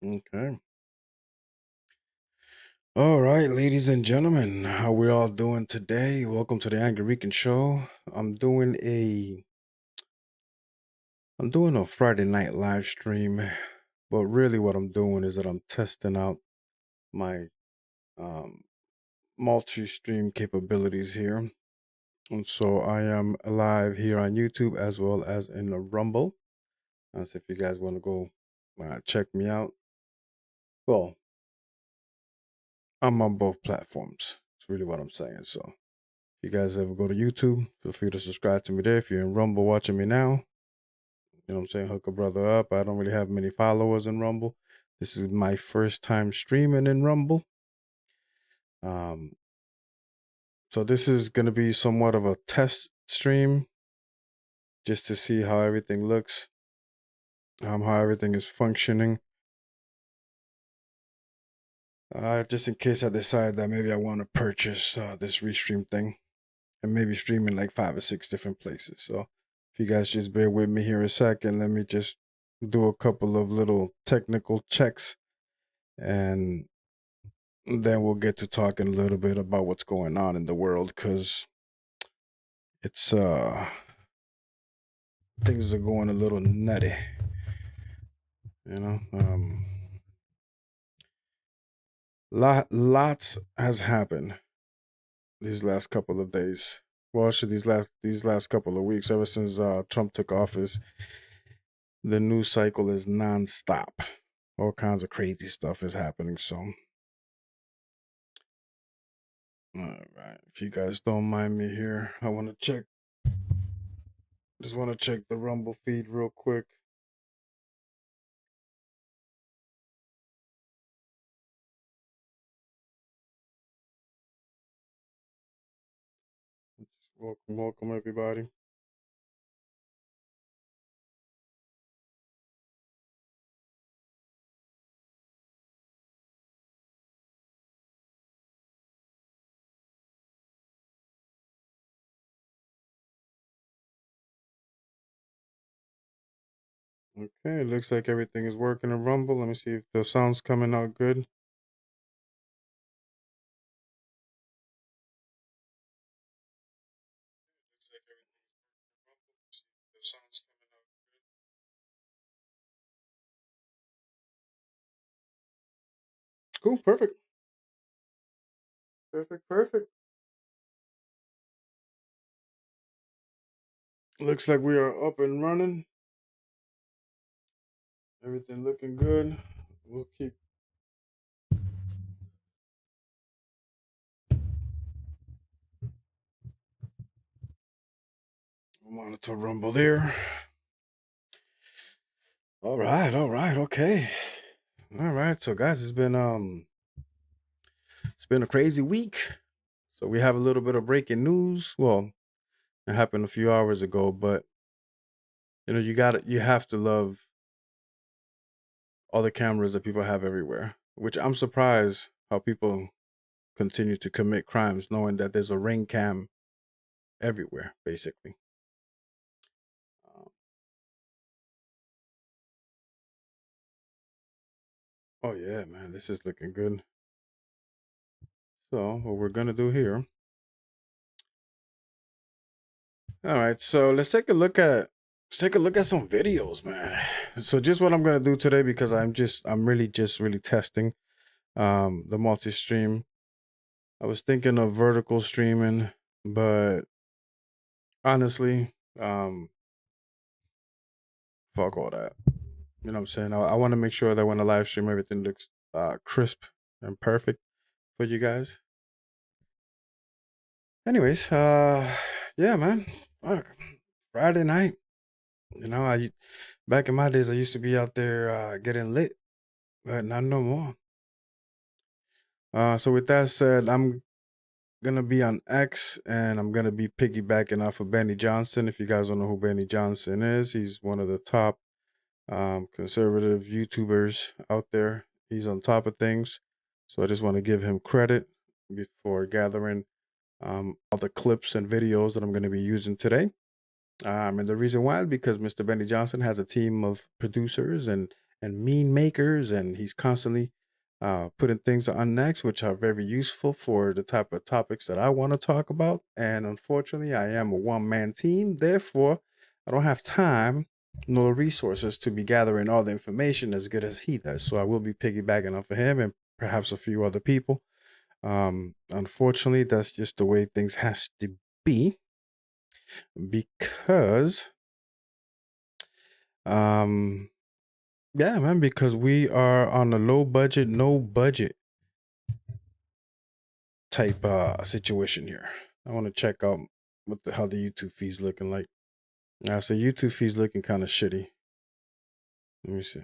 Okay. All right, ladies and gentlemen, how we all doing today? Welcome to the Angry Rican Show. I'm doing a Friday night live stream, but really what I'm doing is that I'm testing out my um multi-stream capabilities here. And so I am live here on YouTube as well as in the Rumble. As if you guys want to go check me out. Well, I'm on both platforms. It's really what I'm saying. So if you guys ever go to YouTube, feel free to subscribe to me there. If you're in Rumble watching me now, you know what I'm saying, hook a brother up. I don't really have many followers in Rumble. This is my first time streaming in Rumble. Um, so this is gonna be somewhat of a test stream just to see how everything looks, how everything is functioning. Just in case I decide that maybe I want to purchase this restream thing and maybe stream in like 5 or 6 different places. So if you guys just bear with me here a second, let me just do a couple of little technical checks and then we'll get to talking a little bit about what's going on in the world because it's things are going a little nutty, you know. Lots has happened these last couple of days. Well, actually, these last couple of weeks, ever since Trump took office, the news cycle is nonstop. All kinds of crazy stuff is happening. So, all right, if you guys don't mind me here, I want to check. Just want to check the Rumble feed real quick. Welcome, everybody. Okay, it looks like everything is working in Rumble. Let me see if the sound's coming out good. Looks like everything is working in Rumble. Let me see if the sound's coming out good. Cool, perfect. Perfect. Looks like we are up and running. Everything looking good. We'll keep monitor Rumble there. All right, okay. All right, so guys, it's been a crazy week. So we have a little bit of breaking news. Well, it happened a few hours ago, but you have to love all the cameras that people have everywhere. Which I'm surprised how people continue to commit crimes knowing that there's a ring cam everywhere, basically. Um, oh yeah, man, this is looking good. So what we're gonna do here. All right, so let's take a look at some videos, man. So just what I'm gonna do today because I'm really testing the multi-stream. I was thinking of vertical streaming, but honestly, fuck all that. You know what I'm saying? I want to make sure that when I live stream, everything looks crisp and perfect for you guys. Anyways, yeah, man. Fuck. Friday night. You know, I back in my days, I used to be out there getting lit, but not no more. So with that said, I'm gonna be on X, and I'm gonna be piggybacking off of Benny Johnson. If you guys don't know who Benny Johnson is, he's one of the top conservative YouTubers out there. He's on top of things, so I just want to give him credit before gathering all the clips and videos that I'm going to be using today. And the reason why is because Mr. Benny Johnson has a team of producers and meme makers, and he's constantly putting things on Next, which are very useful for the type of topics that I want to talk about. And unfortunately, I am a one-man team, therefore, I don't have time nor resources to be gathering all the information as good as he does. So I will be piggybacking off of him and perhaps a few other people. Unfortunately, that's just the way things has to be, because yeah, man, because we are on a low budget, no budget type situation here. I want to check out how the YouTube feed's looking like. Now, so YouTube feed's looking kind of shitty. Let me see.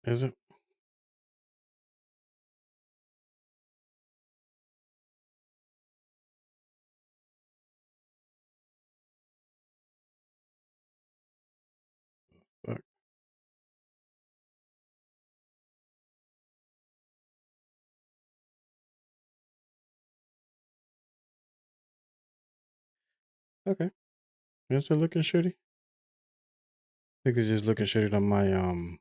Is it? Fuck. Okay. Is it looking shitty? I think it's just looking shitty on my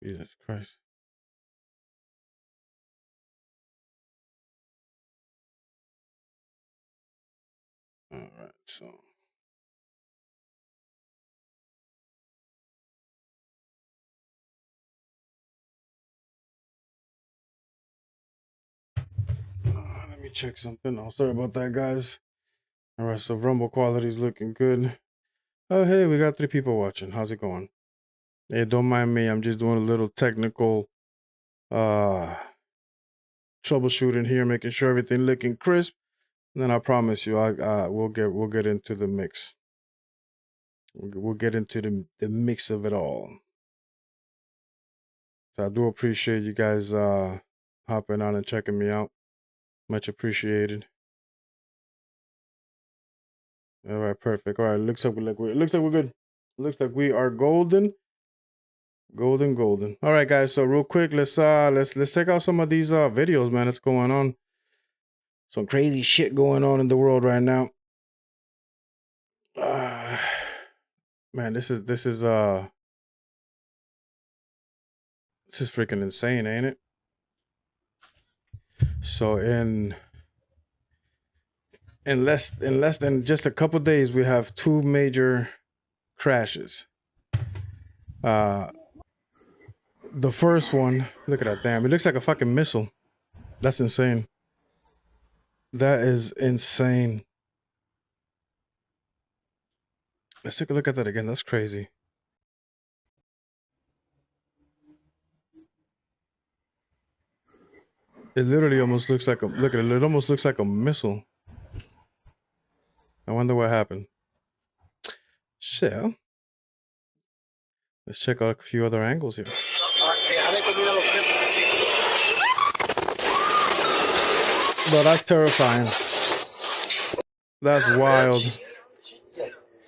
Jesus Christ. All right, so let me check something. Oh, sorry about that, guys. All right, so Rumble quality's looking good. Oh, hey, we got 3 people watching. How's it going? Hey, don't mind me. I'm just doing a little technical troubleshooting here, making sure everything looking crisp. And then I promise you, we'll get into the mix. We'll get into the mix of it all. So I do appreciate you guys hopping on and checking me out. Much appreciated. All right, perfect. All right, looks like we're good. Looks like we are golden. Golden. All right, guys. So real quick, let's check out some of these videos, man. That's going on. Some crazy shit going on in the world right now. Man, this is freaking insane, ain't it? So in less than just a couple days, we have 2 major crashes. The first one, look at that, damn, it looks like a fucking missile. That's insane. That is insane. Let's take a look at that again. That's crazy. It literally almost looks like look at it. It almost looks like a missile. I wonder what happened. Shit. Let's check out a few other angles here. Bro, that's terrifying. That's wild.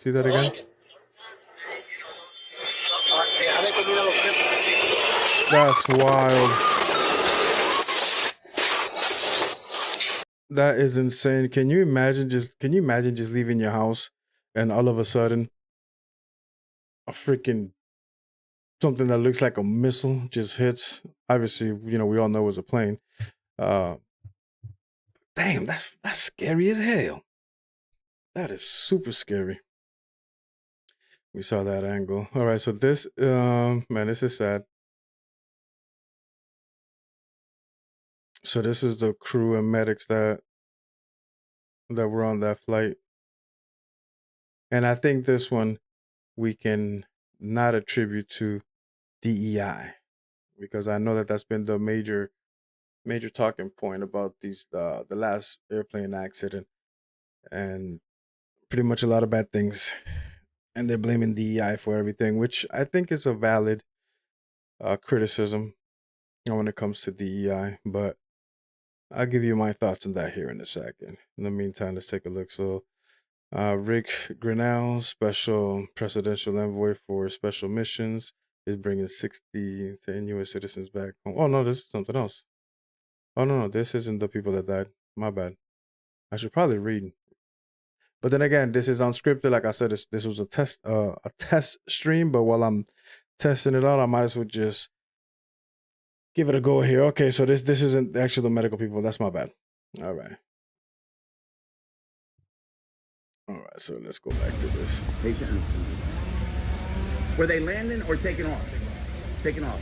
See that again? That's wild. That is insane. Can you imagine just leaving your house and all of a sudden a freaking something that looks like a missile just hits? Obviously, you know, we all know it was a plane. Damn, that's scary as hell. That is super scary. We saw that angle. All right, so this man, this is sad. So this is the crew and medics that were on that flight. And I think this one we can not attribute to DEI, because I know that that's been the major talking point about these the last airplane accident, and pretty much a lot of bad things, and they're blaming DEI for everything, which I think is a valid criticism when it comes to DEI, but I'll give you my thoughts on that here in a second. In the meantime, let's take a look. So Rick Grinnell, special presidential envoy for special missions, is bringing 60 U.S. citizens back home. Oh, no, this is something else. Oh, no, this isn't the people that died. My bad. I should probably read But then again, this is unscripted. Like I said, this was a test stream. But while I'm testing it out, I might as well just give it a go here. Okay, so this isn't actually the medical people. That's my bad. All right. All right, so let's go back to this. Patient. Were they landing or taking off? Taking off.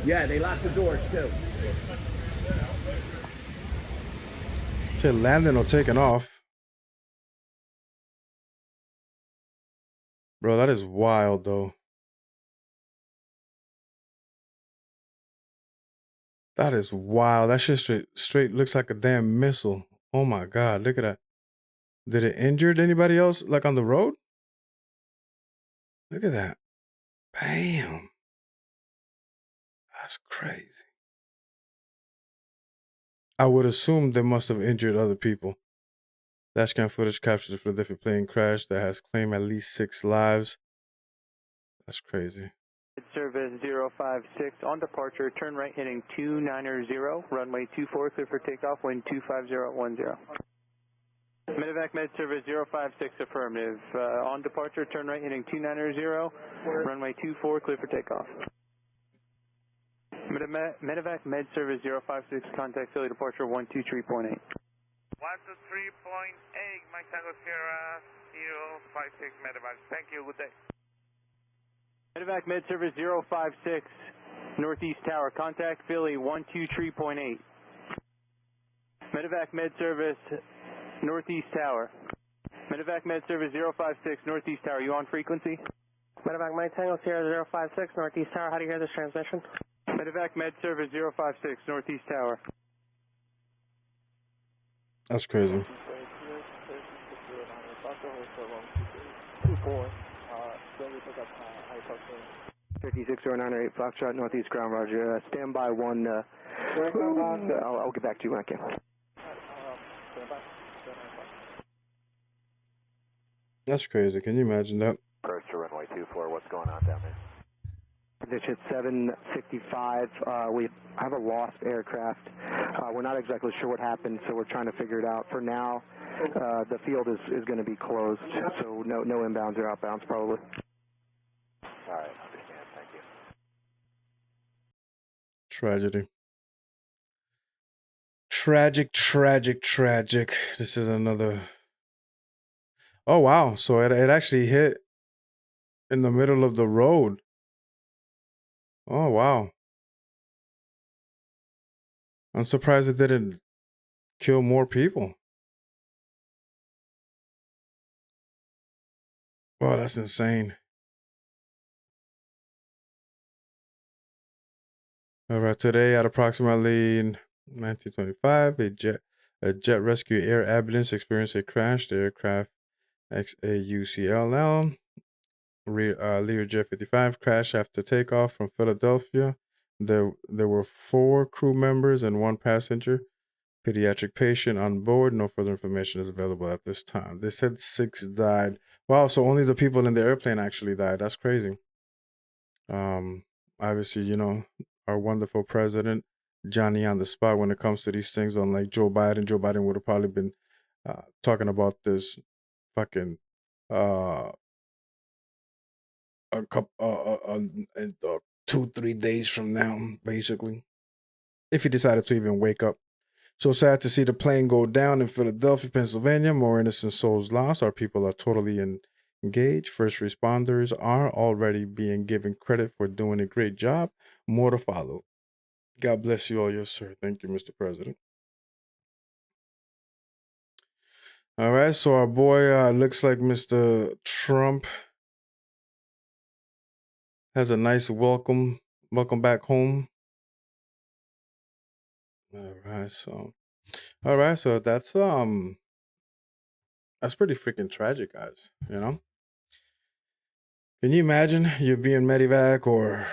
Yeah, they locked the doors too. Say landing or taking off. Bro, that is wild though. That is wild. That shit straight looks like a damn missile. Oh my god, look at that. Did it injured anybody else like on the road? Look at that. Bam. That's crazy. I would assume they must have injured other people. Dashcam footage captures the Philadelphia plane crash that has claimed at least 6 lives. That's crazy. Service 056 on departure, turn right heading 290, runway 24, clear for takeoff, wind 25010. Medevac Med Service 056 affirmative. On departure, turn right heading 290, runway 24, clear for takeoff. Medevac Med Service 056, contact Philly departure 123.8. 123.8, Mike Tango Sierra 056 Medevac. Thank you, good day. Medevac Med Service 056, Northeast Tower, contact Philly 123.8. Medevac Med Service, Northeast Tower. Medevac Med Service 056, Northeast Tower, you on frequency? Medevac Mike Tango Sierra 056, Northeast Tower, how do you hear this transmission? Medevac Med Service 056, Northeast Tower. That's crazy. 36098 Foxtrot, Northeast Ground, Roger. Stand by one. I'll get back to you when I can. That's crazy. Can you imagine that? Approach to runway 24. What's going on down there? Position 765. We have a lost aircraft. We're not exactly sure what happened, so we're trying to figure it out. For now, the field is going to be closed, so no inbounds or outbounds probably. All right, understand. Thank you. Tragedy. Tragic. This is another. Oh, wow. So it actually hit in the middle of the road. Oh, wow. I'm surprised it didn't kill more people. Wow, that's insane. All right, today at approximately 1925, a jet rescue air ambulance experienced a crash. The aircraft XAUCLL Learjet 55 crashed after takeoff from Philadelphia. There were 4 crew members and 1 passenger, pediatric patient on board. No further information is available at this time. They said 6 died. Wow, so only the people in the airplane actually died. That's crazy. Obviously, you know, our wonderful president, Johnny on the spot when it comes to these things, unlike Joe Biden. Joe Biden would have probably been talking about this fucking a couple 2-3 days from now, basically, if he decided to even wake up. So sad to see the plane go down in Philadelphia, Pennsylvania. More innocent souls lost. Our people are totally engaged. First responders are already being given credit for doing a great job. More to follow. God bless you all, yes, sir. Thank you, Mr. President. All right, so our boy looks like Mr. Trump has a nice welcome back home. All right, so that's pretty freaking tragic, guys. You know, can you imagine you being medevac, or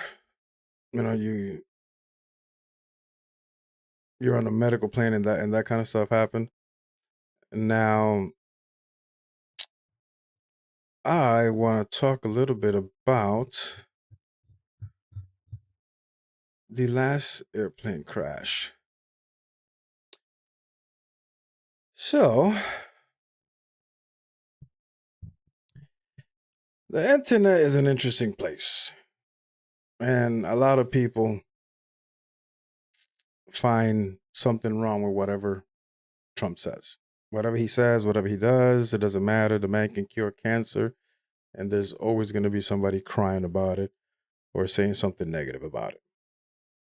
you know, you're on a medical plane and that kind of stuff happened. Now, I want to talk a little bit about the last airplane crash. So, the internet is an interesting place. And a lot of people find something wrong with whatever Trump says. Whatever he says, whatever he does, it doesn't matter. The man can cure cancer. And there's always going to be somebody crying about it or saying something negative about it.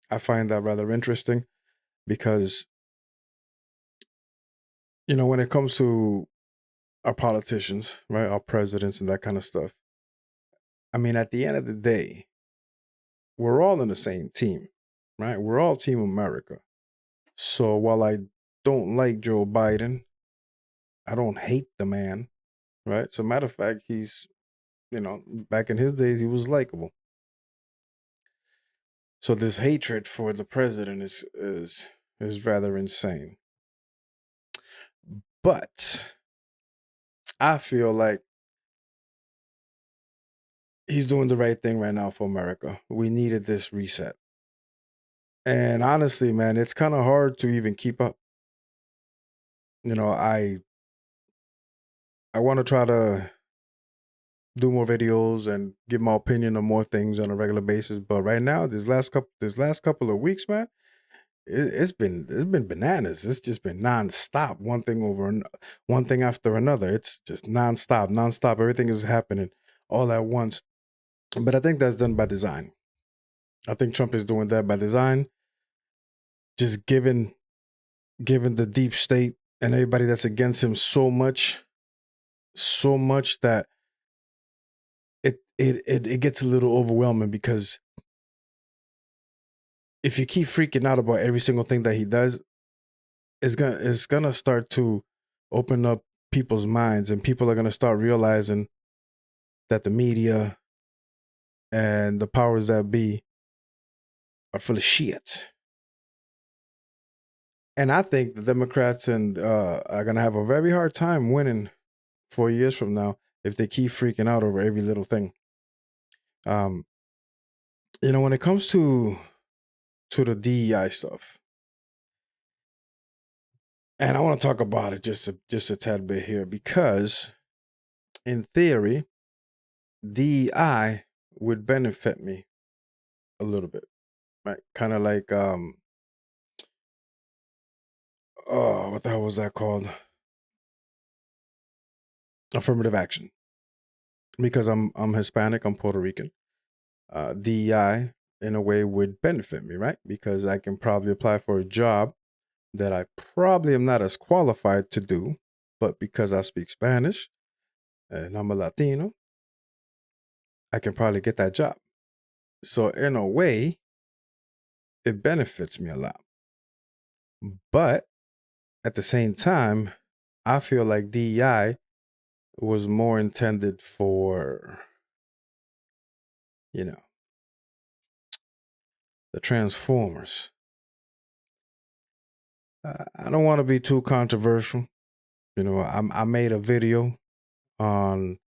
I find that rather interesting because, you know, when it comes to our politicians, right, our presidents and that kind of stuff, I mean, at the end of the day, we're all in the same team, right? We're all Team America. So while I don't like Joe Biden, I don't hate the man, right? As a matter of fact, he's, you know, back in his days, he was likable. So this hatred for the president is rather insane. But I feel like he's doing the right thing right now for America. We needed this reset. And honestly, man, it's kind of hard to even keep up. You know, I want to try to do more videos and give my opinion on more things on a regular basis. But right now, this last couple of weeks, man, it's been bananas. It's just been nonstop, one thing after another. It's just nonstop. Everything is happening all at once. But I think that's done by design. I think Trump is doing that by design, just giving the deep state and everybody that's against him so much that it gets a little overwhelming, because if you keep freaking out about every single thing that he does, it's gonna start to open up people's minds, and people are gonna start realizing that the media and the powers that be are full of shit. And I think the Democrats are gonna have a very hard time winning 4 years from now if they keep freaking out over every little thing. You know, when it comes to the DEI stuff, and I want to talk about it just a tad bit here, because in theory, DEI would benefit me a little bit, right? Kind of like what the hell was that called? Affirmative action. Because I'm Hispanic, I'm Puerto Rican. DEI in a way would benefit me, right? Because I can probably apply for a job that I probably am not as qualified to do, but because I speak Spanish and I'm a Latino, I can probably get that job. So in a way, it benefits me a lot. But at the same time, I feel like DEI was more intended for, you know, the Transformers. I don't want to be too controversial. You know, I made a video on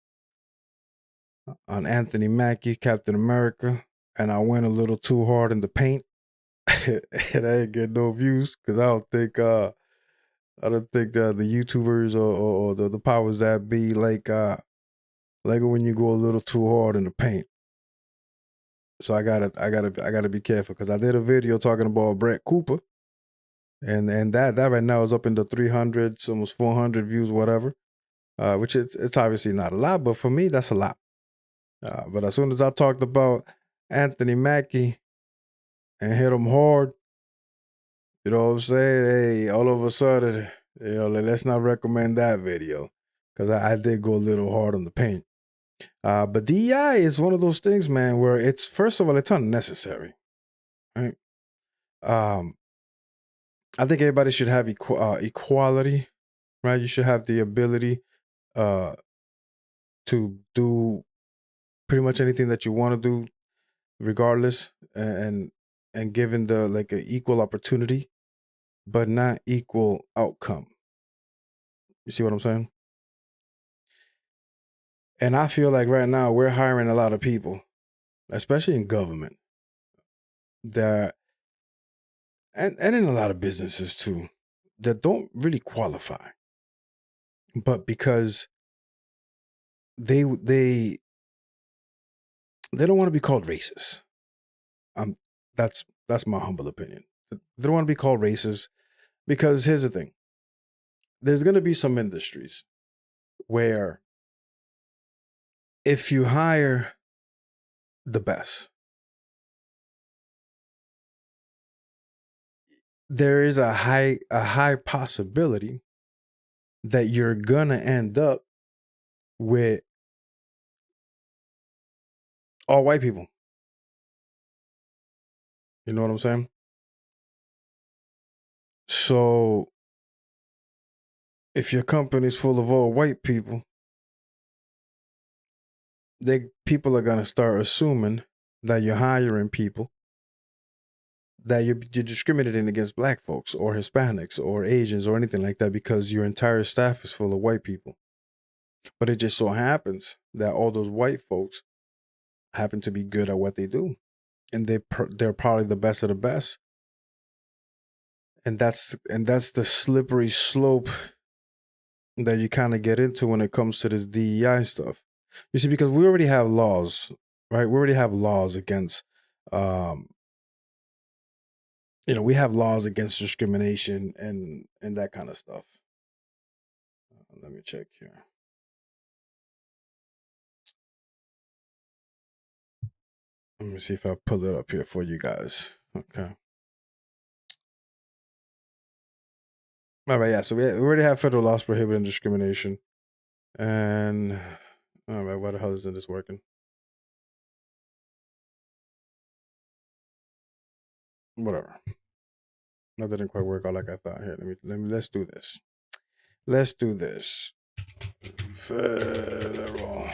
Anthony Mackie, Captain America, and I went a little too hard in the paint. And I didn't get no views because I don't think the YouTubers or the powers that be like when you go a little too hard in the paint. So I gotta be careful, because I did a video talking about Brett Cooper, and that right now is up in the 300s, almost 400 views, whatever. Which it's obviously not a lot, but for me that's a lot. But as soon as I talked about Anthony Mackie and hit him hard, you know what I'm saying? Hey, all of a sudden, you know, let's not recommend that video, because I did go a little hard on the paint. But DEI is one of those things, man, where it's, first of all, it's unnecessary, right? I think everybody should have equality, right? You should have the ability to do pretty much anything that you want to do, regardless, and given the like an equal opportunity, but not equal outcome. You see what I'm saying? And I feel like right now we're hiring a lot of people, especially in government, that and in a lot of businesses too, that don't really qualify, but because they don't want to be called racist. That's my humble opinion. They don't want to be called racist because here's the thing: there's going to be some industries where if you hire the best, there is a high possibility that you're gonna end up with all white people. You know what I'm saying? So if your company's full of all white people, people are gonna start assuming that you're hiring people, that you're discriminating against black folks or Hispanics or Asians or anything like that because your entire staff is full of white people. But it just so happens that all those white folks happen to be good at what they do, and they're probably the best of the best. And that's the slippery slope that you kind of get into when it comes to this DEI stuff. You see, because we already have laws, right? We already have laws against, we have laws against discrimination and that kind of stuff. Let me check here. Let me see if I pull it up here for you guys. Okay. All right, yeah. So we already have federal laws prohibiting discrimination. And all right, why the hell isn't this working? Whatever. That didn't quite work out like I thought. Here, let's do this. Let's do this. Federal.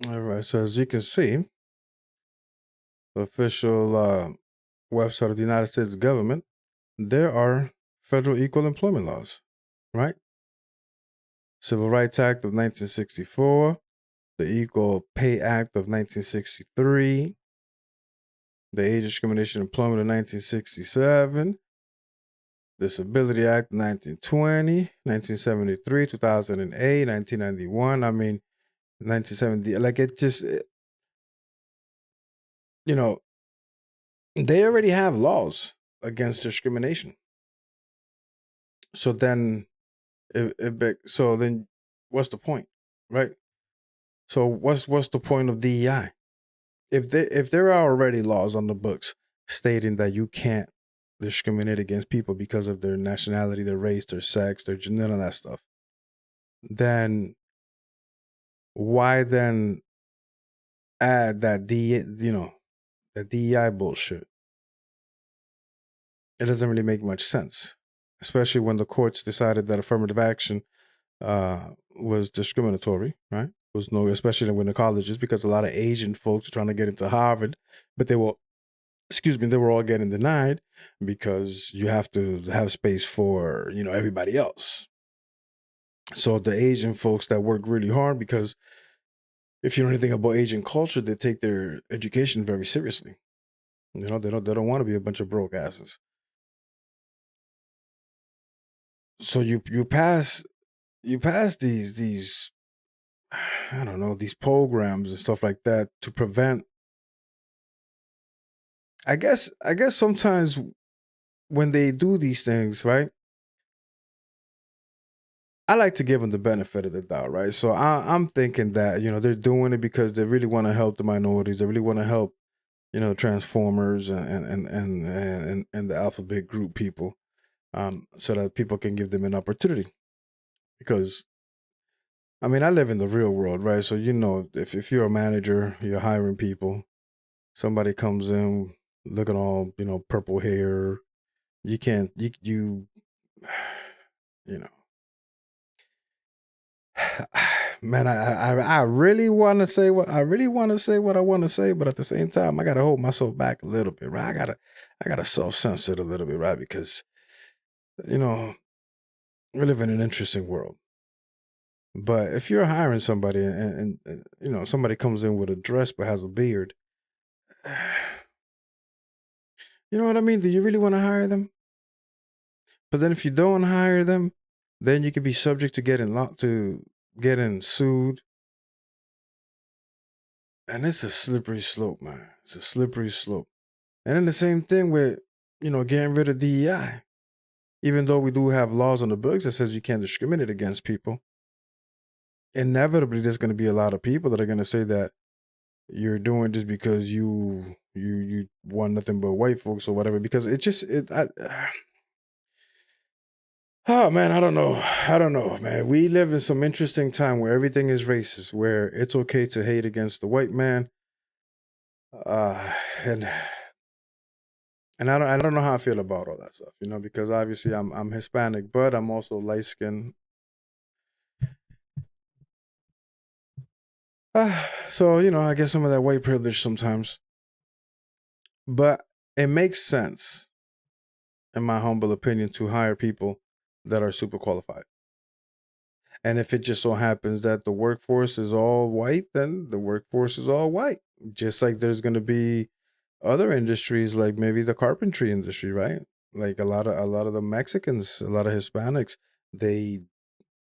All right, so as you can see, the official website of the United States government, there are federal equal employment laws, right? Civil Rights Act of 1964, the Equal Pay Act of 1963, the Age Discrimination Employment of 1967, Disability Act of 1920, 1973, 2008, 1991. I mean, 1970, like it just, they already have laws against discrimination. So then, so then, what's the point, right? So what's the point of DEI? If there are already laws on the books stating that you can't discriminate against people because of their nationality, their race, their sex, their gender, none of that stuff, then why then add that the DEI bullshit? It doesn't really make much sense, especially when the courts decided that affirmative action was discriminatory, right? Especially when the colleges, because a lot of Asian folks are trying to get into Harvard, but they were all getting denied because you have to have space for, everybody else. So the Asian folks that work really hard, because if you know anything about Asian culture, they take their education very seriously. They don't want to be a bunch of broke asses. So you pass these I don't know, these programs and stuff like that to prevent. I guess sometimes when they do these things, right, I like to give them the benefit of the doubt, right? So I'm thinking that, they're doing it because they really want to help the minorities. They really want to help, Transformers and the alphabet group people, so that people can give them an opportunity. Because, I mean, I live in the real world, right? So, if you're a manager, you're hiring people, somebody comes in looking all, purple hair, you can't, man, I really want to say what I want to say, but at the same time, I gotta hold myself back a little bit, right? I gotta self-censor it a little bit, right? Because we live in an interesting world. But if you're hiring somebody and somebody comes in with a dress but has a beard, you know what I mean? Do you really want to hire them? But then if you don't hire them, then you could be subject to getting sued. And it's a slippery slope, man. It's a slippery slope. And then the same thing with, getting rid of DEI. Even though we do have laws on the books that says you can't discriminate against people, inevitably there's going to be a lot of people that are going to say that you're doing this because you want nothing but white folks or whatever. Because oh man, I don't know, man. We live in some interesting time where everything is racist, where it's okay to hate against the white man. And I don't know how I feel about all that stuff, because obviously I'm Hispanic, but I'm also light skinned. So, I get some of that white privilege sometimes. But it makes sense, in my humble opinion, to hire people that are super qualified. And if it just so happens that the workforce is all white, then the workforce is all white. Just like there's going to be other industries, like maybe the carpentry industry, right? Like a lot of the Mexicans, a lot of Hispanics, they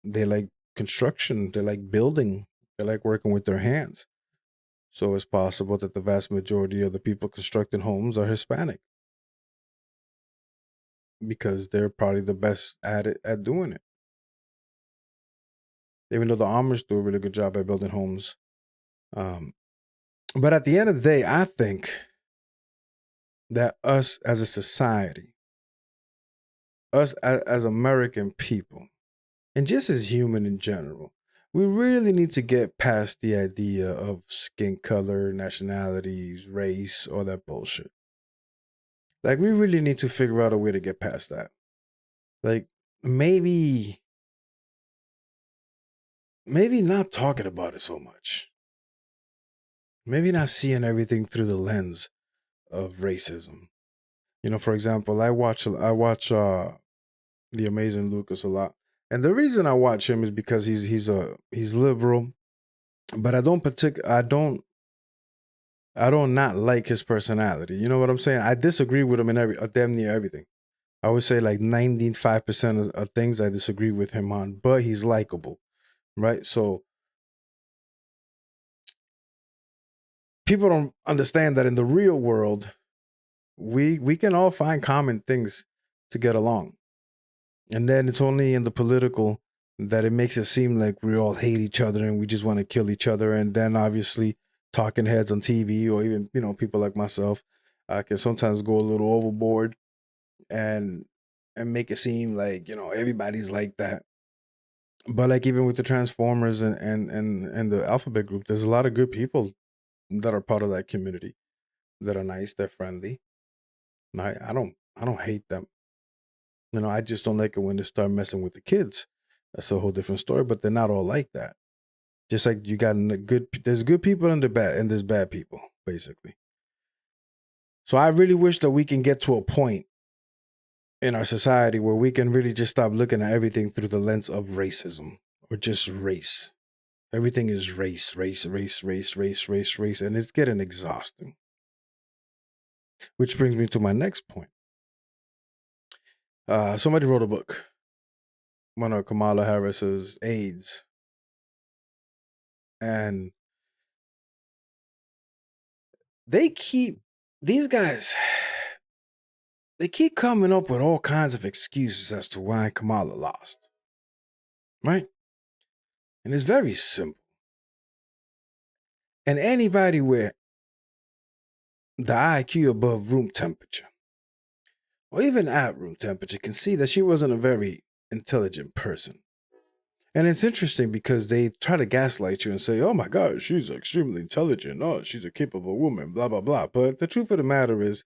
like construction, they like building, they like working with their hands. So it's possible that the vast majority of the people constructing homes are Hispanic, because they're probably the best at doing it. Even though the Amish do a really good job at building homes. But at the end of the day, I think that us as a society, us as American people, and just as human in general, we really need to get past the idea of skin color, nationalities, race, all that bullshit. Like, we really need to figure out a way to get past that. Like, maybe not talking about it so much. Maybe not seeing everything through the lens of racism. For example, I watch The Amazing Lucas a lot. And the reason I watch him is because he's liberal, but I don't not like his personality. You know what I'm saying? I disagree with him in damn near everything. I would say like 95% of things I disagree with him on, but he's likable, right? So people don't understand that in the real world, we can all find common things to get along. And then it's only in the political that it makes it seem like we all hate each other and we just want to kill each other. And then obviously talking heads on TV, or even, people like myself, can sometimes go a little overboard and make it seem like, everybody's like that. But like, even with the Transformers and the Alphabet Group, there's a lot of good people that are part of that community, that are nice, they're friendly. And I don't hate them. I just don't like it when they start messing with the kids. That's a whole different story, but they're not all like that. Just like you got there's good people and there's bad people, basically. So I really wish that we can get to a point in our society where we can really just stop looking at everything through the lens of racism or just race. Everything is race, race, race, race, race, race, race, and it's getting exhausting. Which brings me to my next point. Somebody wrote a book, one of Kamala Harris's aides, and these guys keep coming up with all kinds of excuses as to why Kamala lost, right? And it's very simple. And anybody with the IQ above room temperature, or even at room temperature, can see that she wasn't a very intelligent person. And it's interesting because they try to gaslight you and say, oh my God, she's extremely intelligent. Oh, she's a capable woman, blah, blah, blah. But the truth of the matter is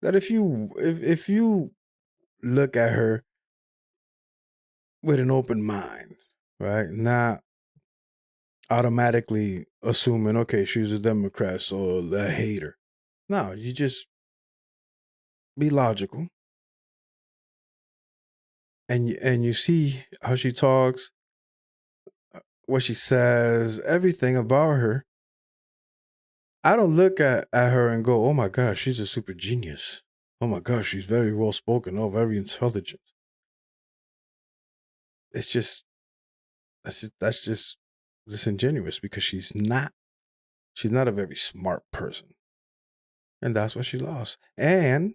that if you look at her with an open mind, right? Not automatically assuming, okay, she's a Democrat, so a hater. No, you just be logical. And you see how she talks, what she says, everything about her. I don't look at her and go, oh my gosh, she's a super genius. Oh my gosh, she's very well spoken, oh, very intelligent. It's just, that's just disingenuous because she's not a very smart person. And that's what she lost. And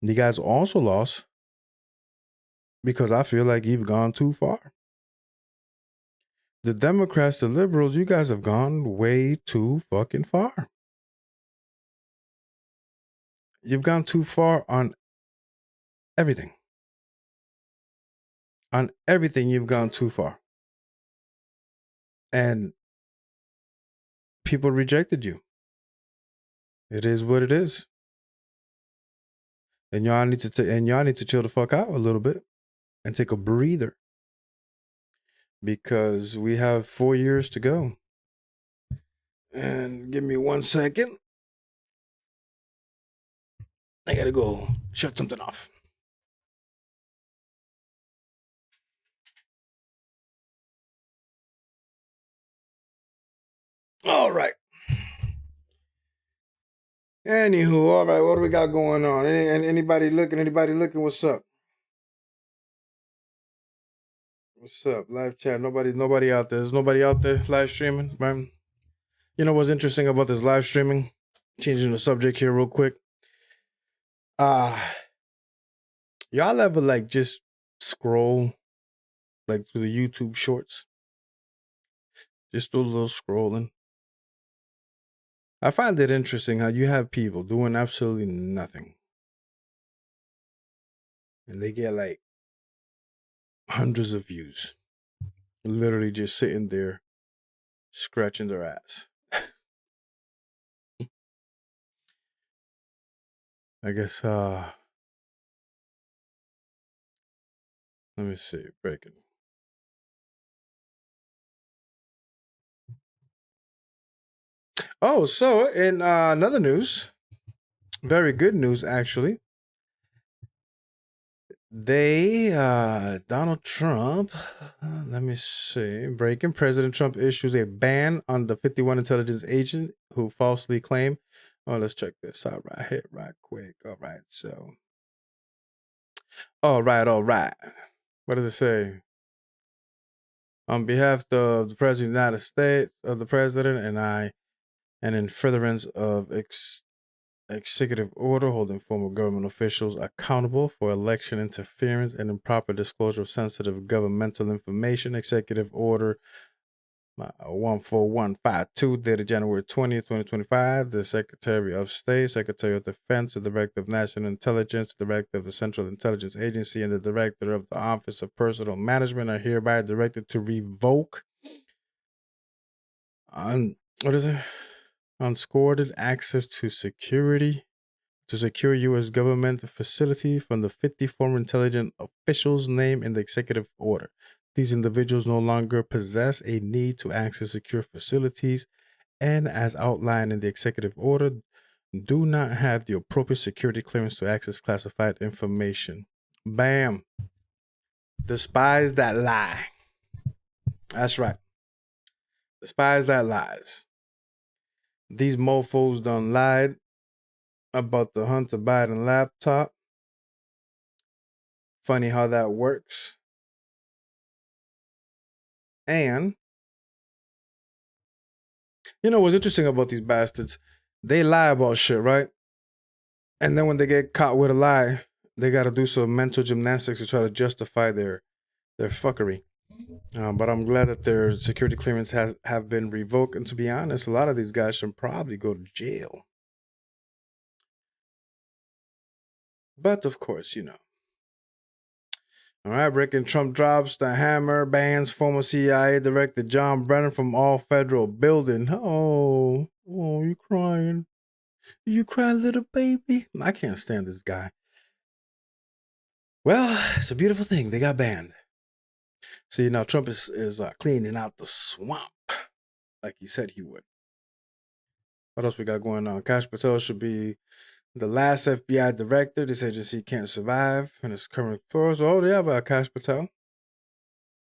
you guys also lost because I feel like you've gone too far. The Democrats, the liberals, you guys have gone way too fucking far. You've gone too far on everything. On everything, you've gone too far. And people rejected you. It is what it is. And y'all need to chill the fuck out a little bit and take a breather. Because we have 4 years to go. And give me 1 second. I gotta go shut something off. All right. Anywho, all right, what do we got going on? Anybody looking? What's up? What's up? Live chat. Nobody out there. There's nobody out there live streaming, man. You know what's interesting about this live streaming? Changing the subject here real quick. Y'all ever like just scroll like through the YouTube shorts? Just do a little scrolling. I find it interesting how you have people doing absolutely nothing. And they get like hundreds of views. Literally just sitting there scratching their ass. I guess let me see, breaking. Oh, so in another news, very good news actually. Donald Trump, let me see, breaking. President Trump issues a ban on the 51 intelligence agent who falsely claimed. Oh, let's check this out right here, right quick. All right, so. All right. What does it say? On behalf of the President of the United States, of the President and in furtherance of executive order holding former government officials accountable for election interference and improper disclosure of sensitive governmental information, executive order 14152 dated January 20th, 2025, the Secretary of State, Secretary of Defense, the Director of National Intelligence, Director of the Central Intelligence Agency, and the Director of the Office of Personnel Management are hereby directed to revoke unscored access to secure U.S. government facility from the 50 former intelligence officials named in the executive order. These individuals no longer possess a need to access secure facilities and, as outlined in the executive order, do not have the appropriate security clearance to access classified information. Bam. Despise that lie. That's right. Despise that lies. These mofos done lied about the Hunter Biden laptop. Funny how that works. And you know what's interesting about these bastards? They lie about shit, right? And then when they get caught with a lie, they got to do some mental gymnastics to try to justify their fuckery. But I'm glad that their security clearance have been revoked. And to be honest, a lot of these guys should probably go to jail. But of course, you know. All right, breaking. Trump drops the hammer, bans former CIA Director John Brennan from all federal building. Oh, you crying? You cry, little baby? I can't stand this guy. Well, it's a beautiful thing. They got banned. See, now Trump is cleaning out the swamp like he said he would. What else we got going on? Kash Patel should be the last FBI director. This agency can't survive in its current course. Oh, yeah, Kash Patel.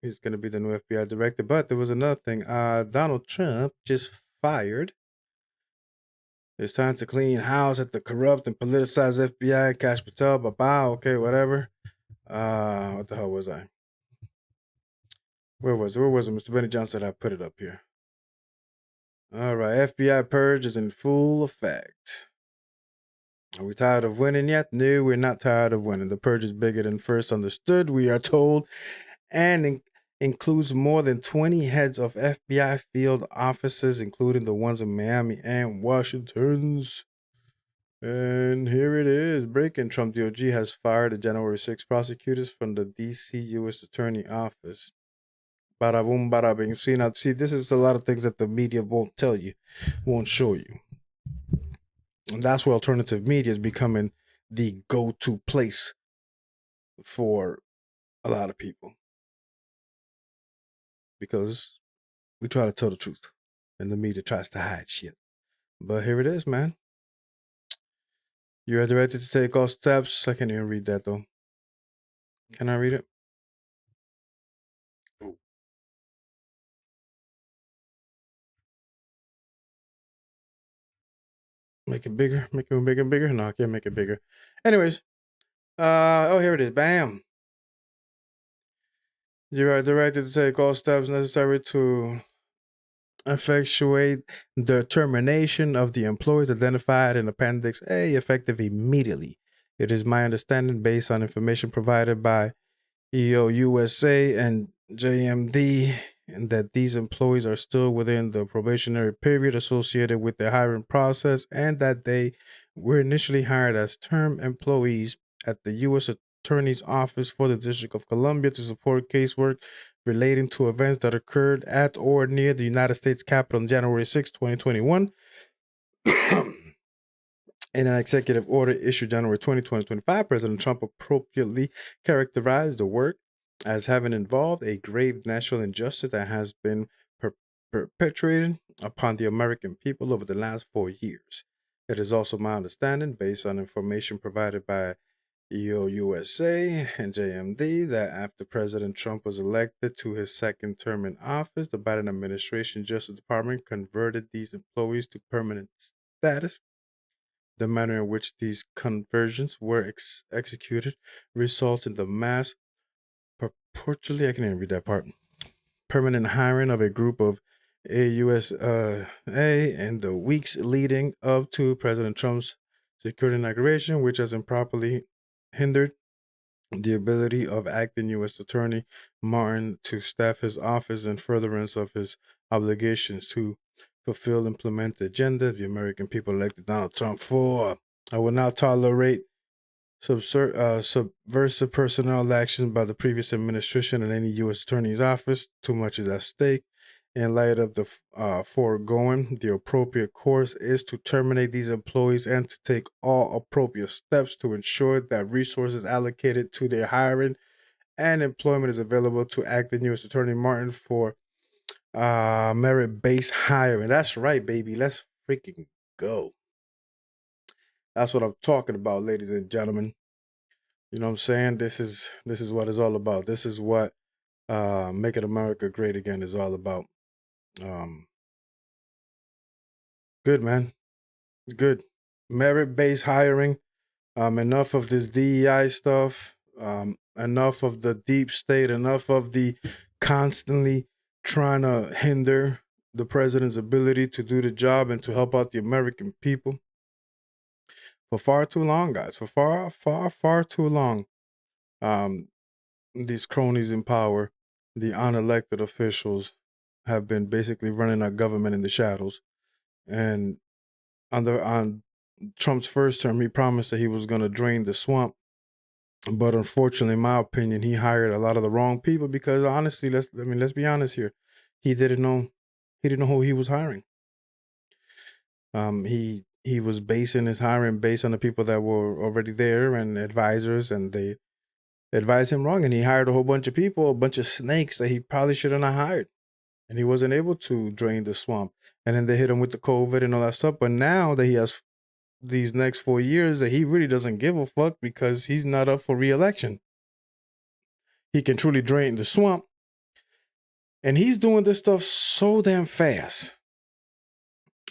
He's going to be the new FBI director. But there was another thing. Donald Trump just fired. It's time to clean house at the corrupt and politicized FBI. Kash Patel, bye-bye. Okay, whatever. What the hell was I? Where was it, Mr. Benny Johnson? I put it up here. All right, FBI purge is in full effect. Are we tired of winning yet? No, we're not tired of winning. The purge is bigger than first understood, we are told, and includes more than 20 heads of FBI field offices, including the ones in Miami and Washington's. And here it is. Breaking. Trump DOJ has fired the January 6 prosecutors from the D.C. U.S. Attorney Office. Bada boom, bada bing. See, this is a lot of things that the media won't tell you, won't show you. And that's where alternative media is becoming the go-to place for a lot of people. Because we try to tell the truth, and the media tries to hide shit. But here it is, man. You are directed to take all steps. I can't even read that, though. Can I read it? Ooh. Make it bigger. Make it bigger. No, I can't make it bigger. Anyways. Oh, here it is. Bam. You are directed to take all steps necessary to effectuate the termination of the employees identified in Appendix A, effective immediately. It is my understanding, based on information provided by EOUSA and JMD, that these employees are still within the probationary period associated with the hiring process, and that they were initially hired as term employees at the U.S. Attorney's Office for the District of Columbia to support casework relating to events that occurred at or near the United States Capitol on January 6, 2021. In an executive order issued January 20, 2025, President Trump appropriately characterized the work as having involved a grave national injustice that has been perpetrated upon the American people over the last 4 years. It is also my understanding, based on information provided by EOUSA and JMD, that after President Trump was elected to his second term in office, the Biden administration Justice Department converted these employees to permanent status. The manner in which these conversions were executed results in the mass purportedly, I can't even read that part, permanent hiring of a group of AUSA in the weeks leading up to President Trump's secured inauguration, which has improperly hindered the ability of acting U.S. Attorney Martin to staff his office in furtherance of his obligations to fulfill, implement the agenda the American people elected Donald Trump for. I will not tolerate subversive personnel actions by the previous administration and any U.S. Attorney's Office. Too much is at stake. In light of the foregoing, the appropriate course is to terminate these employees and to take all appropriate steps to ensure that resources allocated to their hiring and employment is available to acting U.S. Attorney Martin for merit-based hiring. That's right, baby. Let's freaking go. That's what I'm talking about, ladies and gentlemen. You know what I'm saying? This is what it's all about. This is what making America great again is all about. Good, man. Good. Merit-based hiring. Enough of this DEI stuff. Enough of the deep state. Enough of the constantly trying to hinder the president's ability to do the job and to help out the American people. For far too long, guys. For far too long. These cronies in power, the unelected officials, have been basically running our government in the shadows. And on Trump's first term, he promised that he was going to drain the swamp. But unfortunately, in my opinion, he hired a lot of the wrong people because honestly, let's be honest here. He didn't know who he was hiring. He was basing his hiring based on the people that were already there and advisors, and advised him wrong, and he hired a whole bunch of people, a bunch of snakes that he probably shouldn't have hired. And he wasn't able to drain the swamp. And then they hit him with the COVID and all that stuff. But now that he has these next 4 years, that he really doesn't give a fuck because he's not up for re-election. He can truly drain the swamp. And he's doing this stuff so damn fast.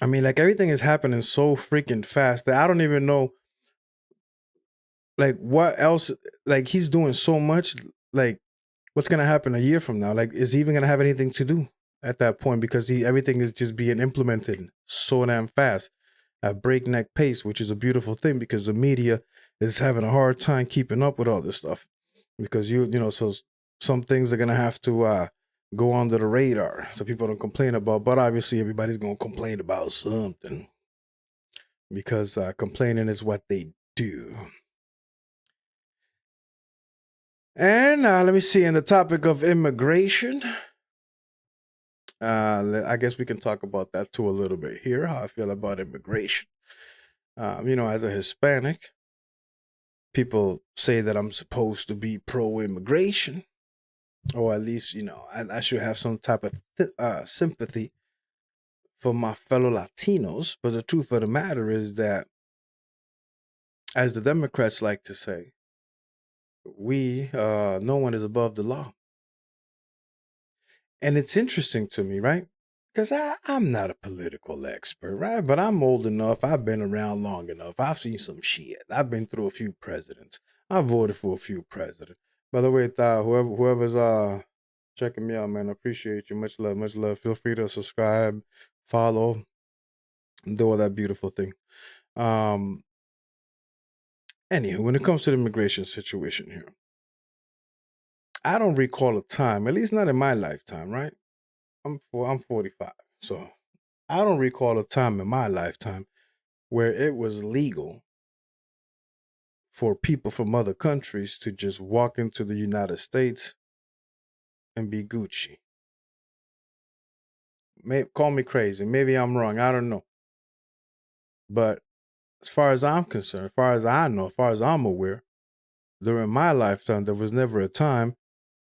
I mean, like, everything is happening so freaking fast that I don't even know, like, what else. Like, he's doing so much. Like, what's going to happen a year from now? Like, is he even going to have anything to do at that point? Because everything is just being implemented so damn fast at breakneck pace, which is a beautiful thing because the media is having a hard time keeping up with all this stuff. Because, so some things are going to have to go under the radar so people don't complain about. But obviously, everybody's going to complain about something because complaining is what they do. And let me see, in the topic of immigration, I guess we can talk about that too a little bit here, how I feel about immigration. As a Hispanic, people say that I'm supposed to be pro-immigration, or at least, I should have some type of sympathy for my fellow Latinos. But the truth of the matter is that, as the Democrats like to say, no one is above the law. And it's interesting to me, right? Because I'm not a political expert, right? But I'm old enough. I've been around long enough. I've seen some shit. I've been through a few presidents. I voted for a few presidents. By the way, whoever's checking me out, man, I appreciate you. Much love, much love. Feel free to subscribe, follow, and do all that beautiful thing. Anywho, when it comes to the immigration situation here, I don't recall a time, at least not in my lifetime, right? I'm 45, so I don't recall a time in my lifetime where it was legal for people from other countries to just walk into the United States and be Gucci. Call me crazy. Maybe I'm wrong. I don't know. But as far as I'm concerned, as far as I know, as far as I'm aware, during my lifetime, there was never a time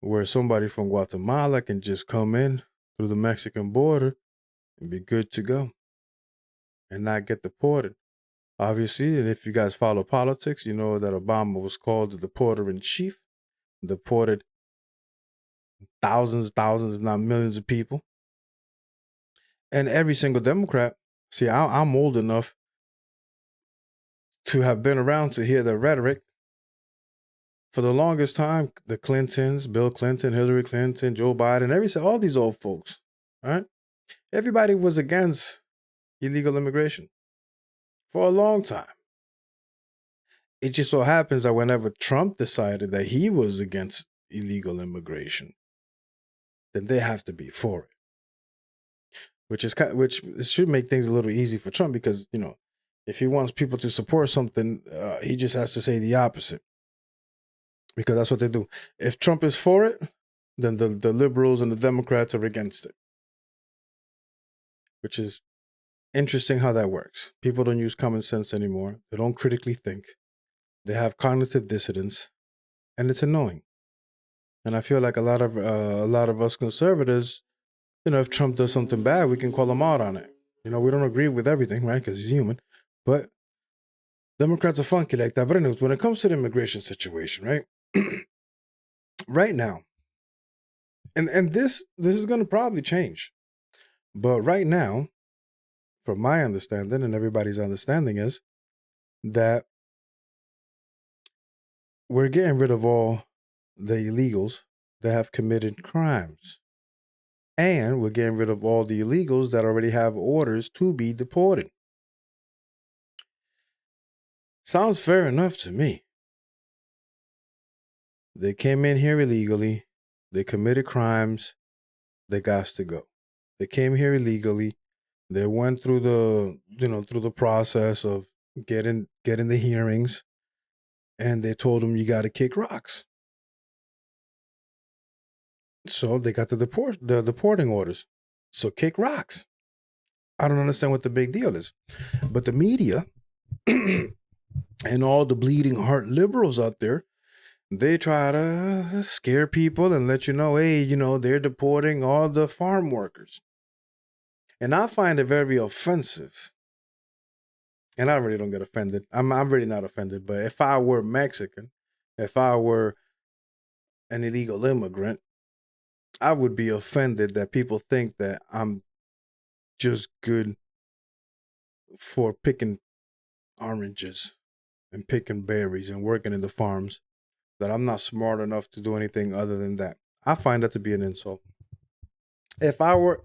where somebody from Guatemala can just come in through the Mexican border and be good to go and not get deported. Obviously, and if you guys follow politics, you know that Obama was called the deporter-in-chief, deported thousands, if not millions of people. And every single Democrat, see, I'm old enough to have been around to hear the rhetoric. For the longest time, the Clintons, Bill Clinton, Hillary Clinton, Joe Biden, all these old folks, right? Everybody was against illegal immigration for a long time. It just so happens that whenever Trump decided that he was against illegal immigration, then they have to be for it. Which should make things a little easy for Trump because, if he wants people to support something, he just has to say the opposite. Because that's what they do. If Trump is for it, then the liberals and the Democrats are against it. Which is interesting how that works. People don't use common sense anymore. They don't critically think. They have cognitive dissonance. And it's annoying. And I feel like a lot of us conservatives, if Trump does something bad, we can call him out on it. We don't agree with everything, right? Because he's human. But Democrats are funky like that. But anyways, when it comes to the immigration situation, right? Right now, and this is going to probably change, but right now, from my understanding and everybody's understanding is that we're getting rid of all the illegals that have committed crimes, and we're getting rid of all the illegals that already have orders to be deported. Sounds fair enough to me. They came in here illegally. They committed crimes. They got to go. They came here illegally. They went through the process of getting the hearings, and they told them you got to kick rocks. So they got the deporting orders. So kick rocks. I don't understand what the big deal is, but the media and all the bleeding heart liberals out there, they try to scare people and let you know, hey, they're deporting all the farm workers. And I find it very offensive. And I really don't get offended. I'm really not offended. But if I were Mexican, if I were an illegal immigrant, I would be offended that people think that I'm just good for picking oranges and picking berries and working in the farms, that I'm not smart enough to do anything other than that. I find that to be an insult. If I were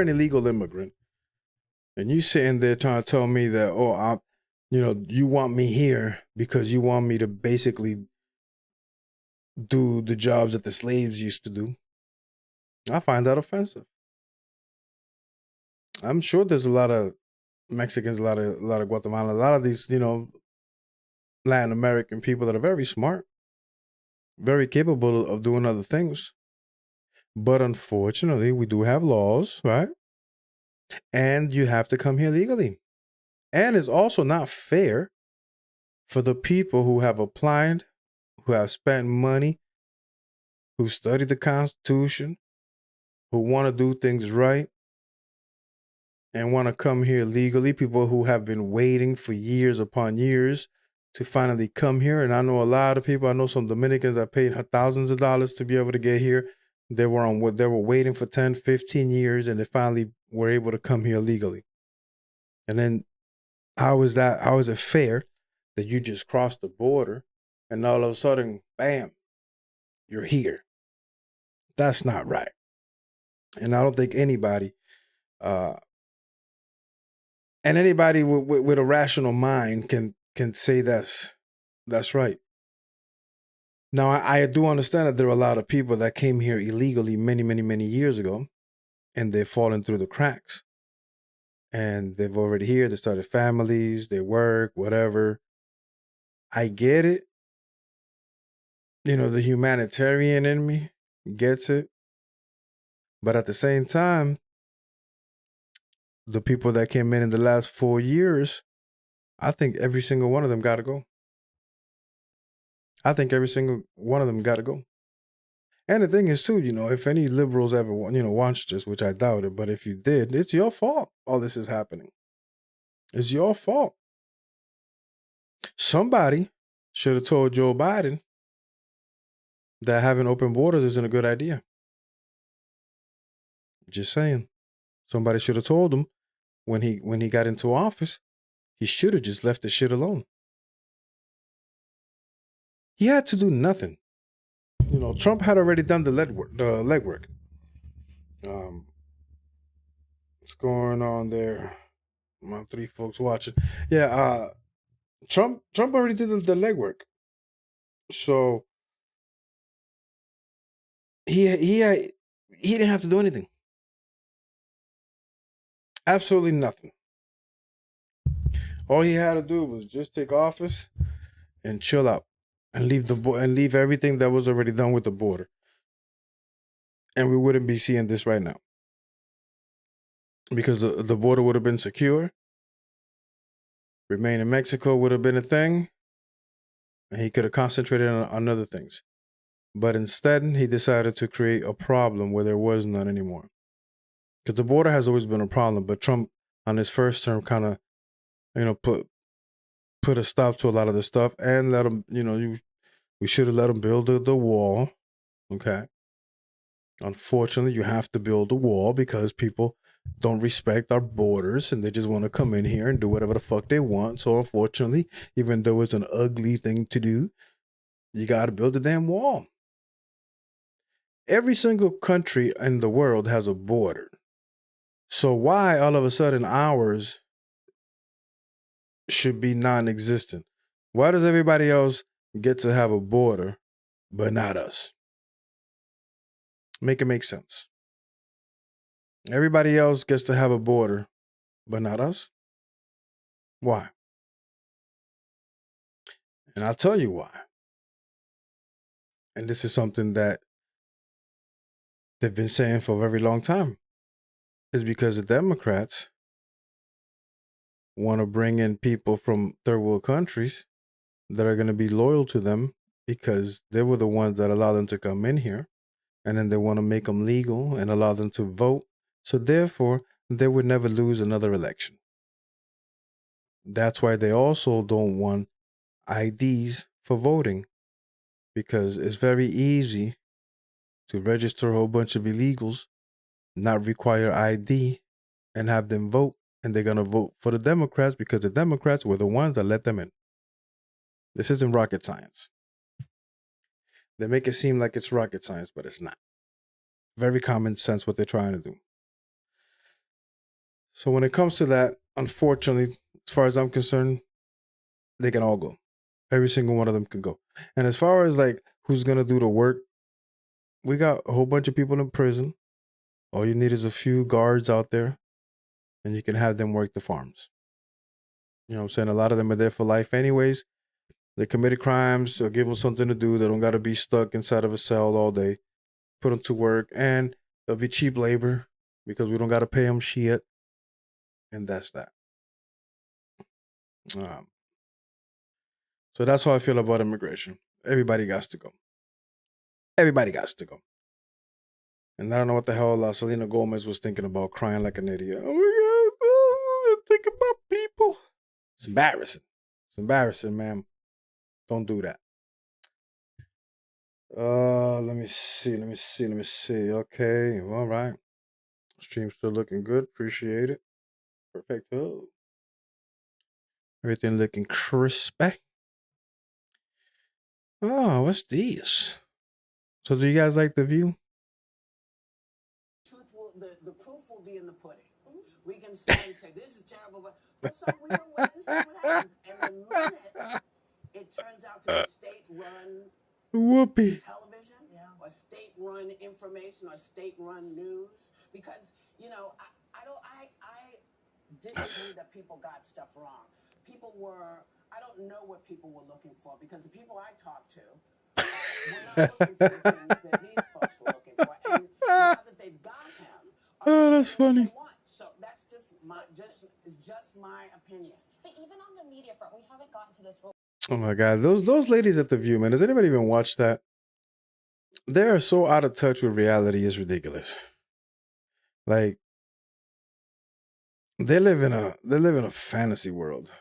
an illegal immigrant and you sitting there trying to tell me that, you want me here because you want me to basically do the jobs that the slaves used to do, I find that offensive. I'm sure there's a lot of Mexicans, a lot of Guatemala, a lot of these, Latin American people that are very smart, very capable of doing other things. But unfortunately, we do have laws, right? And you have to come here legally. And it's also not fair for the people who have applied, who have spent money, who studied the Constitution, who want to do things right, and want to come here legally, people who have been waiting for years upon years to finally come here. And I know a lot of people, I know some Dominicans that paid thousands of dollars to be able to get here. They were waiting for 10, 15 years, and they finally were able to come here legally. And then how is it fair that you just crossed the border and all of a sudden, bam, you're here? That's not right. And I don't think anybody, and anybody with a rational mind can say that's right. Now, I do understand that there are a lot of people that came here illegally many, many, many years ago, and they've fallen through the cracks. And they've already here, they started families, they work, whatever. I get it. The humanitarian in me gets it. But at the same time, the people that came in the last 4 years, I think every single one of them got to go. I think every single one of them got to go. And the thing is, too, if any liberals ever, watched this, which I doubt it, but if you did, it's your fault all this is happening. It's your fault. Somebody should have told Joe Biden that having open borders isn't a good idea. Just saying. Somebody should have told him when he got into office, he should have just left the shit alone. He had to do nothing. Trump had already done the legwork. What's going on there? My 3 folks watching. Yeah, Trump already did the legwork. So he didn't have to do anything. Absolutely nothing. All he had to do was just take office and chill out and leave everything that was already done with the border. And we wouldn't be seeing this right now. Because the border would have been secure. Remain in Mexico would have been a thing. And he could have concentrated on other things. But instead, he decided to create a problem where there was none anymore. Because the border has always been a problem. But Trump, on his first term, kind of, put a stop to a lot of the stuff and let him, we should have let him build the wall. Okay. Unfortunately, you have to build a wall because people don't respect our borders and they just want to come in here and do whatever the fuck they want. So unfortunately, even though it's an ugly thing to do, you got to build a damn wall. Every single country in the world has a border. So why all of a sudden ours should be non-existent? Why does everybody else get to have a border, but not us? Make it make sense. Everybody else gets to have a border, but not us. Why? And I'll tell you why. And this is something that they've been saying for a very long time. Is because the Democrats want to bring in people from third world countries that are going to be loyal to them because they were the ones that allowed them to come in here, and then they want to make them legal and allow them to vote. So therefore, they would never lose another election. That's why they also don't want IDs for voting, because it's very easy to register a whole bunch of illegals, not require ID, and have them vote. And they're going to vote for the Democrats because the Democrats were the ones that let them in. This isn't rocket science. They make it seem like it's rocket science, but it's not. Very common sense what they're trying to do. So when it comes to that, unfortunately, as far as I'm concerned, they can all go. Every single one of them can go. And as far as like who's going to do the work, we got a whole bunch of people in prison. All you need is a few guards out there, and you can have them work the farms. You know what I'm saying? A lot of them are there for life anyways. They committed crimes, so give them something to do. They don't got to be stuck inside of a cell all day. Put them to work, and they'll be cheap labor because we don't got to pay them shit. And that's that. So that's how I feel about immigration. Everybody got to go. Everybody got to go. And I don't know what the hell Selena Gomez was thinking about, crying like an idiot. Oh my God, think about people. It's embarrassing. It's embarrassing, ma'am. Don't do that. Let me see. Okay, all right. Stream's still looking good. Appreciate it. Perfect. Oh. Everything looking crispy. Oh, what's this? So do you guys like the view? The proof will be in the pudding. We can say this is terrible, but so we're waiting to see what happens. And the minute it turns out to be state-run television, or state-run information, or state-run news, because I disagree that people got stuff wrong. I don't know what people were looking for, because the people I talked to were not looking for the things that these folks were looking for. And now that they've got him, oh, that's funny. So that's just my opinion. But even on the media front, we haven't gotten to this rule. Oh my God, those ladies at The View, man. Does anybody even watch that? They are so out of touch with reality. It's ridiculous. Like they live in a fantasy world.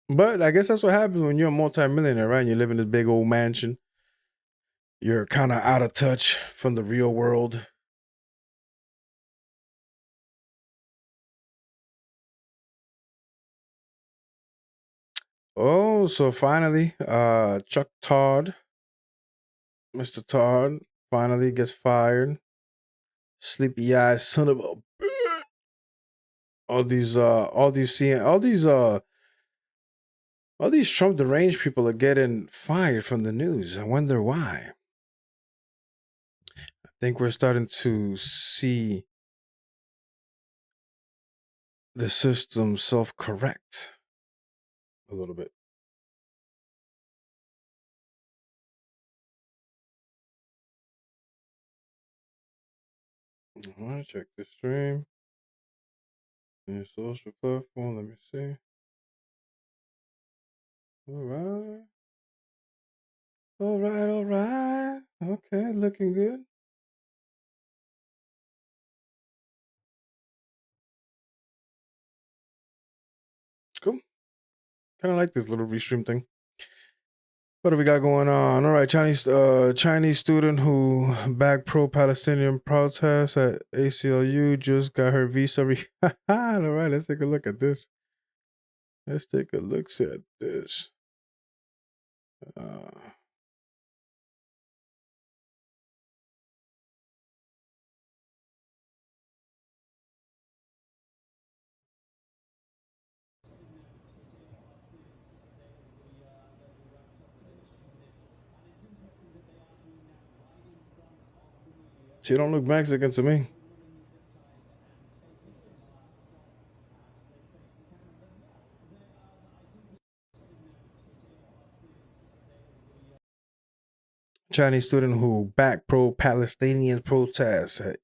But I guess that's what happens when you're a multimillionaire, right? And you live in this big old mansion. You're kind of out of touch from the real world. Oh, so finally, Chuck Todd, Mr. Todd, finally gets fired. Sleepy eyes, son of a bitch. All these Trump deranged people are getting fired from the news. I wonder why. I think we're starting to see the system self-correct a little bit. All right, check the stream. Your social platform, let me see. All right. Okay, looking good. Cool. Kind of like this little restream thing. What do we got going on? All right, Chinese student who backed pro-Palestinian protests at ACLU just got her visa. All right, let's take a look at this. Let's take a look at this. She don't look Mexican to me. Chinese student who backed pro-Palestinian protests at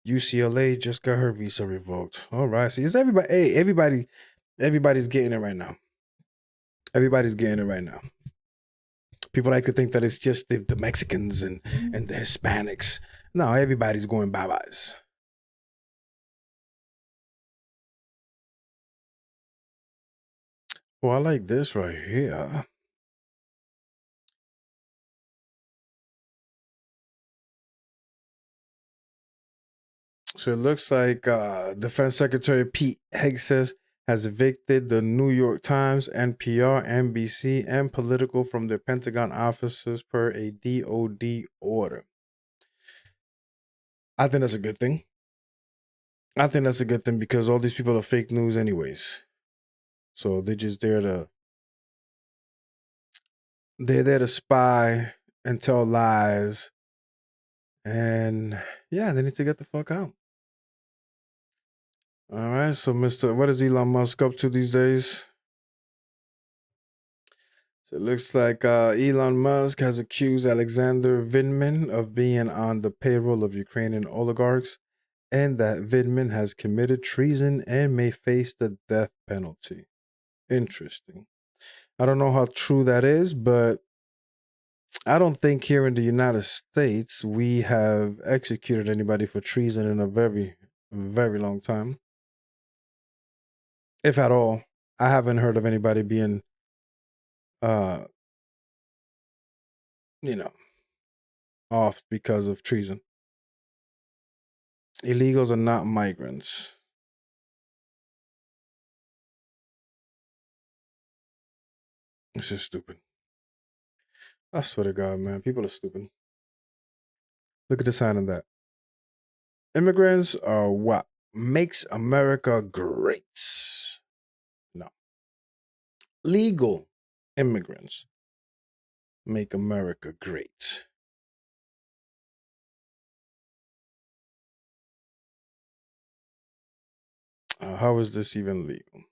UCLA just got her visa revoked. All right, see, it's everybody. Hey, everybody's getting it right now. Everybody's getting it right now. People like to think that it's just the Mexicans and the Hispanics. No, everybody's going bye-byes. Well, I like this right here. So it looks like Defense Secretary Pete Hegseth has evicted the New York Times, NPR, NBC, and Politico from their Pentagon offices per a DOD order. I think that's a good thing. I think that's a good thing because all these people are fake news anyways. So they're just there to spy and tell lies. And yeah, they need to get the fuck out. All right, so what is Elon Musk up to these days? So it looks like Elon Musk has accused Alexander Vindman of being on the payroll of Ukrainian oligarchs and that Vindman has committed treason and may face the death penalty. Interesting. I don't know how true that is, but I don't think here in the United States we have executed anybody for treason in a very, very long time. If at all. I haven't heard of anybody being off because of treason. Illegals are not migrants. This is stupid. I swear to God, man, people are stupid. Look at the sign of that. Immigrants are what makes America great. No. Legal immigrants make America great. How is this even legal?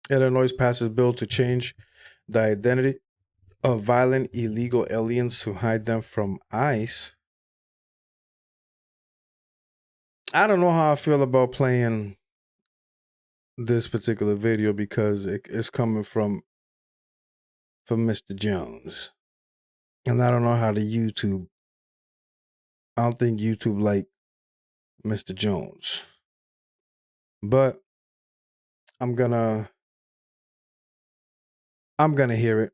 Illinois passes bill to change the identity of violent illegal aliens to hide them from ICE. I don't know how I feel about playing this particular video because it's coming from Mr. Jones. And I don't know how to I don't think YouTube like Mr. Jones. But I'm gonna hear it.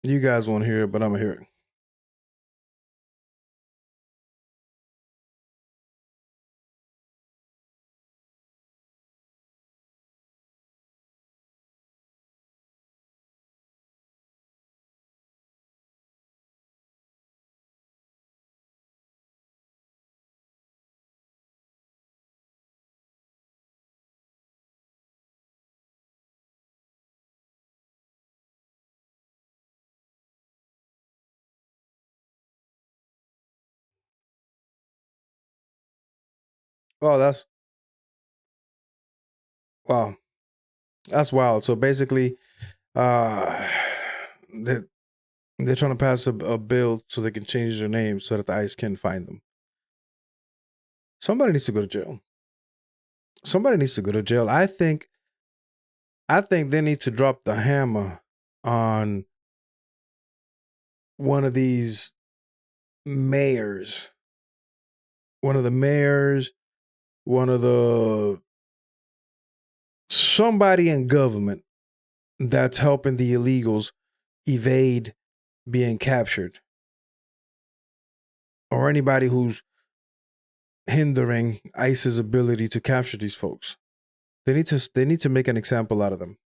You guys won't hear it, but I'm gonna hear it. Oh, wow. That's wild. So basically, they're trying to pass a bill so they can change their name so that the ICE can find them. Somebody needs to go to jail. Somebody needs to go to jail. I think they need to drop the hammer on one of these mayors. Somebody in government that's helping the illegals evade being captured. Or anybody who's hindering ICE's ability to capture these folks. They need to make an example out of them.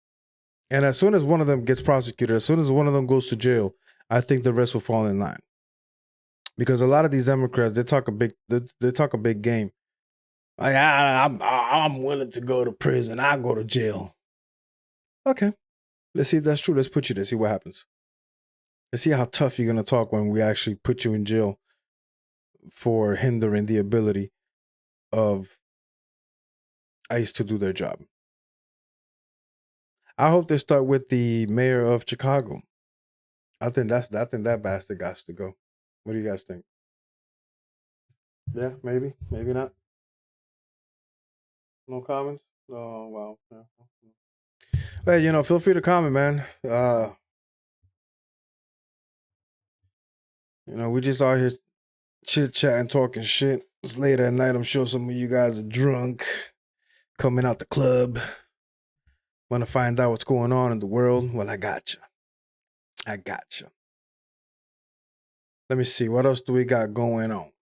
And as soon as one of them gets prosecuted, as soon as one of them goes to jail, I think the rest will fall in line. Because a lot of these Democrats, they talk a big game. Like, I'm willing to go to prison. I'll go to jail. Okay. Let's see if that's true. Let's put you there. See what happens. Let's see how tough you're going to talk when we actually put you in jail for hindering the ability of ICE to do their job. I hope they start with the mayor of Chicago. I think that bastard got to go. What do you guys think? Yeah, maybe not. No comments? Oh, wow. Yeah. Hey, you know, feel free to comment, man. You know, we just out here chit-chatting, talking shit. It's late at night. I'm sure some of you guys are drunk, coming out the club. Want to find out what's going on in the world? Well, I got you. I got you. Let me see. What else do we got going on?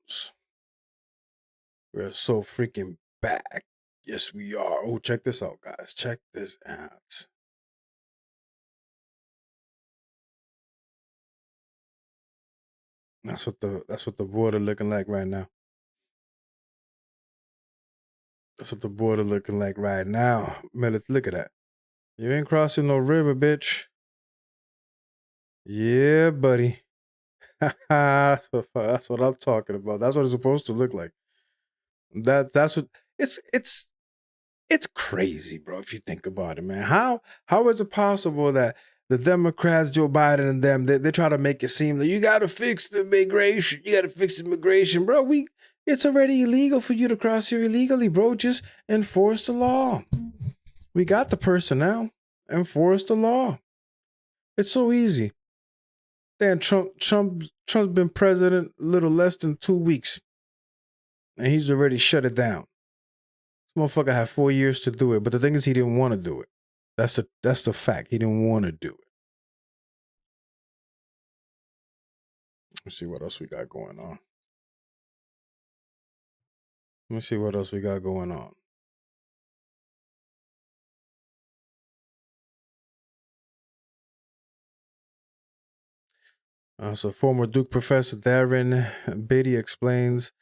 We're so freaking back. Yes, we are. Oh, check this out, guys. Check this out. That's what the border looking like right now. That's what the border looking like right now. Man, look at that. You ain't crossing no river, bitch. Yeah, buddy. that's what I'm talking about. That's what it's supposed to look like. That's what it's crazy, bro, if you think about it, man. How is it possible that the Democrats, Joe Biden and them, they try to make it seem that you gotta fix the immigration, bro. It's already illegal for you to cross here illegally, bro. Just enforce the law. We got the personnel. Enforce the law. It's so easy. Damn, Trump's been president a little less than 2 weeks. And he's already shut it down. This motherfucker had 4 years to do it. But the thing is, he didn't want to do it. That's the fact. He didn't want to do it. Let's see what else we got going on. Let me see what else we got going on. So former Duke professor Darren Beatty explains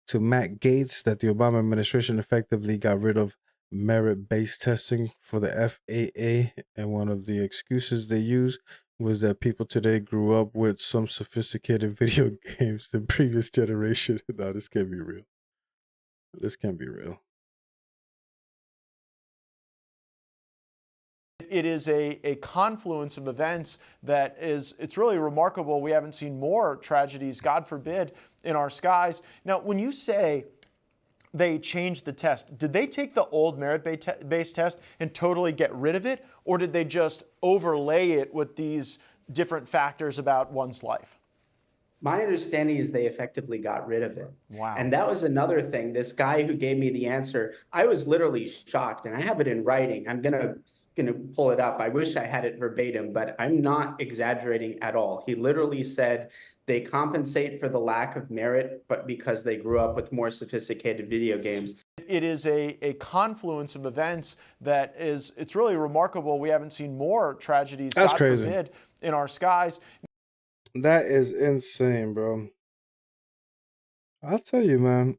to Matt Gaetz that the Obama administration effectively got rid of merit-based testing for the FAA, and one of the excuses they used was that people today grew up with some sophisticated video games than previous generation. No, this can't be real. This can't be real. It is a confluence of events that it's really remarkable. We haven't seen more tragedies, God forbid, in our skies. Now, when you say they changed the test, did they take the old merit-based test and totally get rid of it? Or did they just overlay it with these different factors about one's life? My understanding is they effectively got rid of it. Wow. And that was another thing. This guy who gave me the answer, I was literally shocked, and I have it in writing. I'm gonna pull it up. I wish I had it verbatim, but I'm not exaggerating at all. He literally said they compensate for the lack of merit, but because they grew up with more sophisticated video games. It is a confluence of events that it's really remarkable. We haven't seen more tragedies, That's God crazy. forbid, in our skies. That is insane, bro. I'll tell you, man.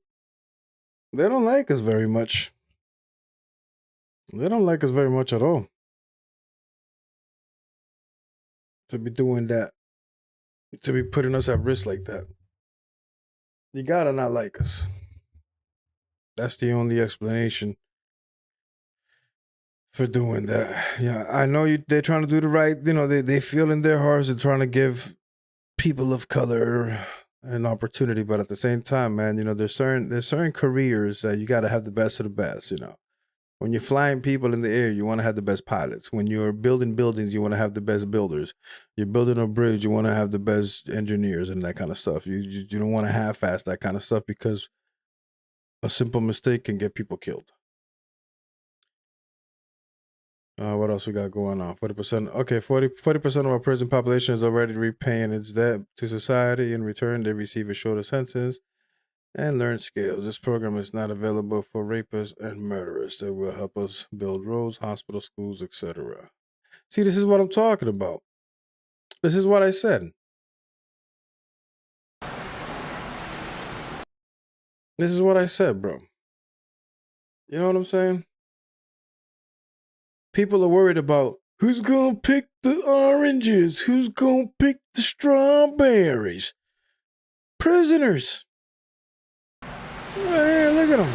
They don't like us very much. They don't like us very much at all. To be doing that. To be putting us at risk like that. You gotta not like us. That's the only explanation for doing that. Yeah, I know they're trying to do the right, they feel in their hearts they're trying to give people of color an opportunity, but at the same time, man, there's certain careers that you got to have the best of the best. When you're flying people in the air, you want to have the best pilots. When you're building buildings, you want to have the best builders. You're building a bridge, you want to have the best engineers and that kind of stuff. You don't want to half-ass that kind of stuff, because a simple mistake can get people killed. What else we got going on? 40%. Okay, 40% of our prison population is already repaying its debt to society. In return, they receive a shorter sentence and learn skills. This program is not available for rapists and murderers. That will help us build roads, hospitals, schools, etc. See, this is what I'm talking about. This is what I said. This is what I said, bro. You know what I'm saying? People are worried about who's going to pick the oranges, who's going to pick the strawberries. Prisoners. Hey, look at them.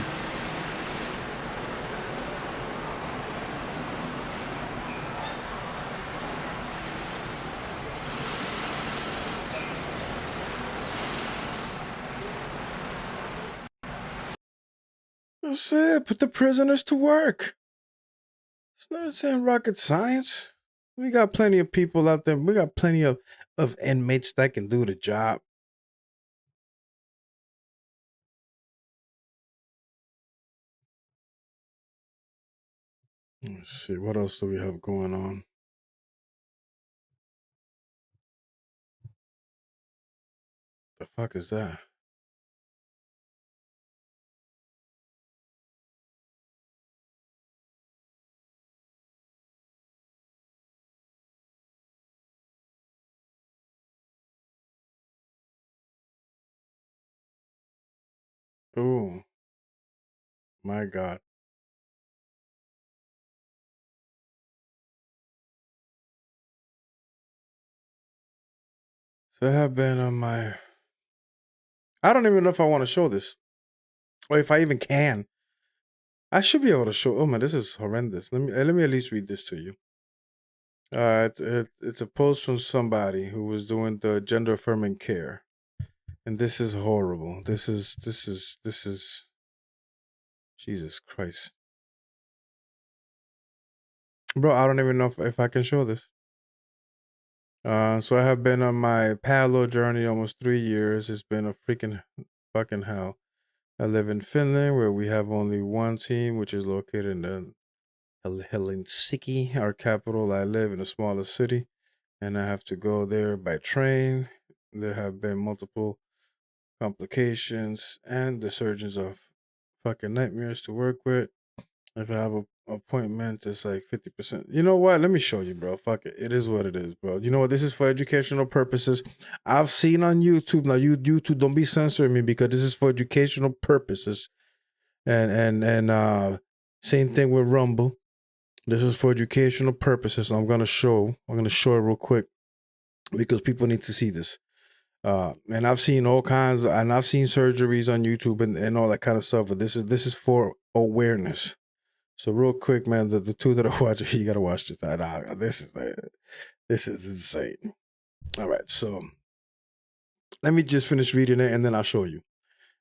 That's it. Put the prisoners to work. It's not saying rocket science. We got plenty of people out there. We got plenty of inmates that can do the job. Let's see, what else do we have going on? The fuck is that? Oh, my God. So I have been on my... I don't even know if I want to show this. Or if I even can. I should be able to show... Oh, man, this is horrendous. Let me at least read this to you. It's a post from somebody who was doing the gender affirming care. And this is horrible. This is Jesus Christ. Bro, I don't even know if I can show this. So I have been on my Palo journey almost 3 years. It's been a freaking fucking hell. I live in Finland, where we have only one team, which is located in Helsinki, our capital. I live in a smaller city, and I have to go there by train. There have been multiple complications and the surgeons of fucking nightmares to work with. If I have an appointment, it's like 50%. You know what? Let me show you, bro. Fuck it. It is what it is, bro. You know what? This is for educational purposes. I've seen on YouTube. Now, YouTube, don't be censoring me, because this is for educational purposes. And same thing with Rumble. This is for educational purposes. So I'm gonna show it real quick, because people need to see this. And I've seen all kinds, and I've seen surgeries on YouTube and all that kind of stuff. But this is for awareness. So real quick, man, the two that are watching, you gotta watch this. This is insane. All right, so let me just finish reading it, and then I'll show you.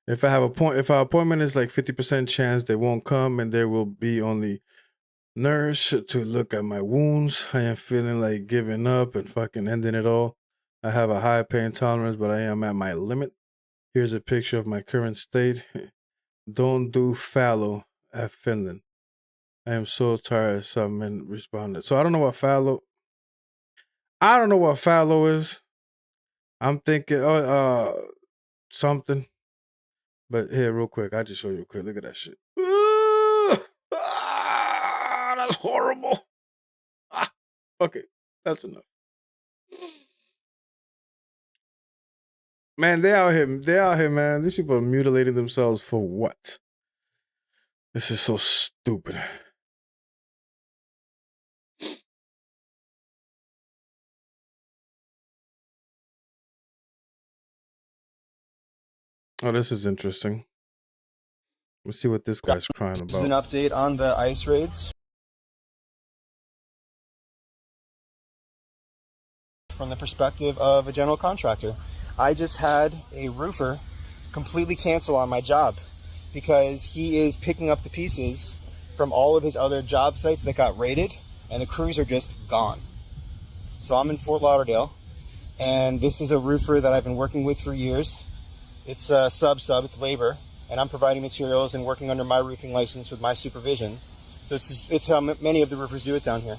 If our appointment is like 50% chance they won't come, and there will be only nurse to look at my wounds. I am feeling like giving up and fucking ending it all. I have a high pain tolerance, but I am at my limit. Here's a picture of my current state. Don't do fallow at Finland. I am so tired. Someone responded. So I don't know what fallow is. I'm thinking something. But here, real quick, I'll just show you real quick. Look at that shit. That's horrible. Okay, that's enough. Man, they out here, man. These people are mutilating themselves for what? This is so stupid. Oh, this is interesting. Let's see what this guy's crying about. This is an update on the ICE raids. From the perspective of a general contractor. I just had a roofer completely cancel on my job because he is picking up the pieces from all of his other job sites that got raided, and the crews are just gone. So I'm in Fort Lauderdale, and this is a roofer that I've been working with for years. It's a sub, it's labor, and I'm providing materials and working under my roofing license with my supervision. So it's how many of the roofers do it down here.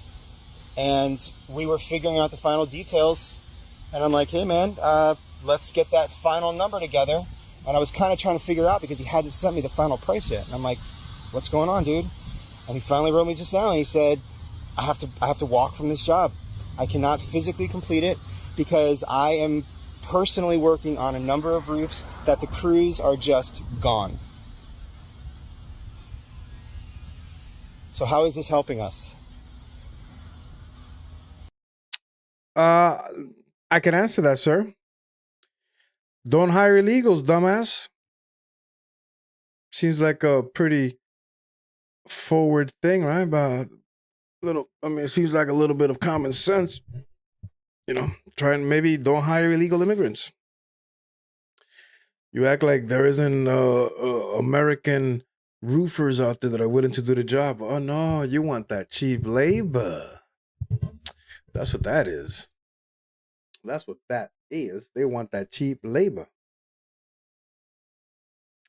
And we were figuring out the final details, and I'm like, hey man, let's get that final number together. And I was kind of trying to figure out, because he hadn't sent me the final price yet. And I'm like, what's going on, dude? And he finally wrote me just now, and he said, I have to walk from this job. I cannot physically complete it because I am personally working on a number of roofs that the crews are just gone. So how is this helping us? I can answer that, sir. Don't hire illegals, dumbass. Seems like a pretty forward thing, right? But it seems like a little bit of common sense. You know, maybe don't hire illegal immigrants. You act like there isn't American roofers out there that are willing to do the job. Oh no, you want that cheap labor. That's what that is. That's what that is. They want that cheap labor.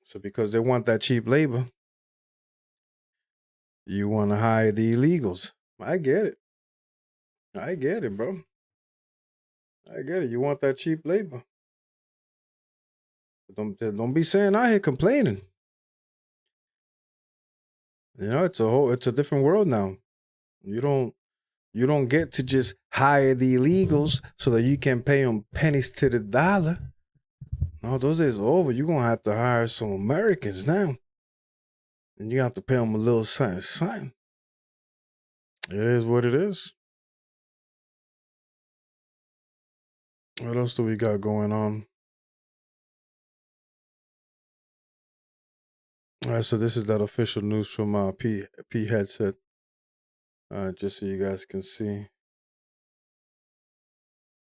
So because they want that cheap labor, you want to hire the illegals. I get it. I get it, bro. I get it. You want that cheap labor. Don't be saying out here complaining. You know, it's a different world now. You don't get to just hire the illegals so that you can pay them pennies to the dollar. No, those days are over. You're gonna have to hire some Americans now. And you have to pay them a little something. It is what it is. What else do we got going on? All right, so this is that official news from P Headset. Just so you guys can see.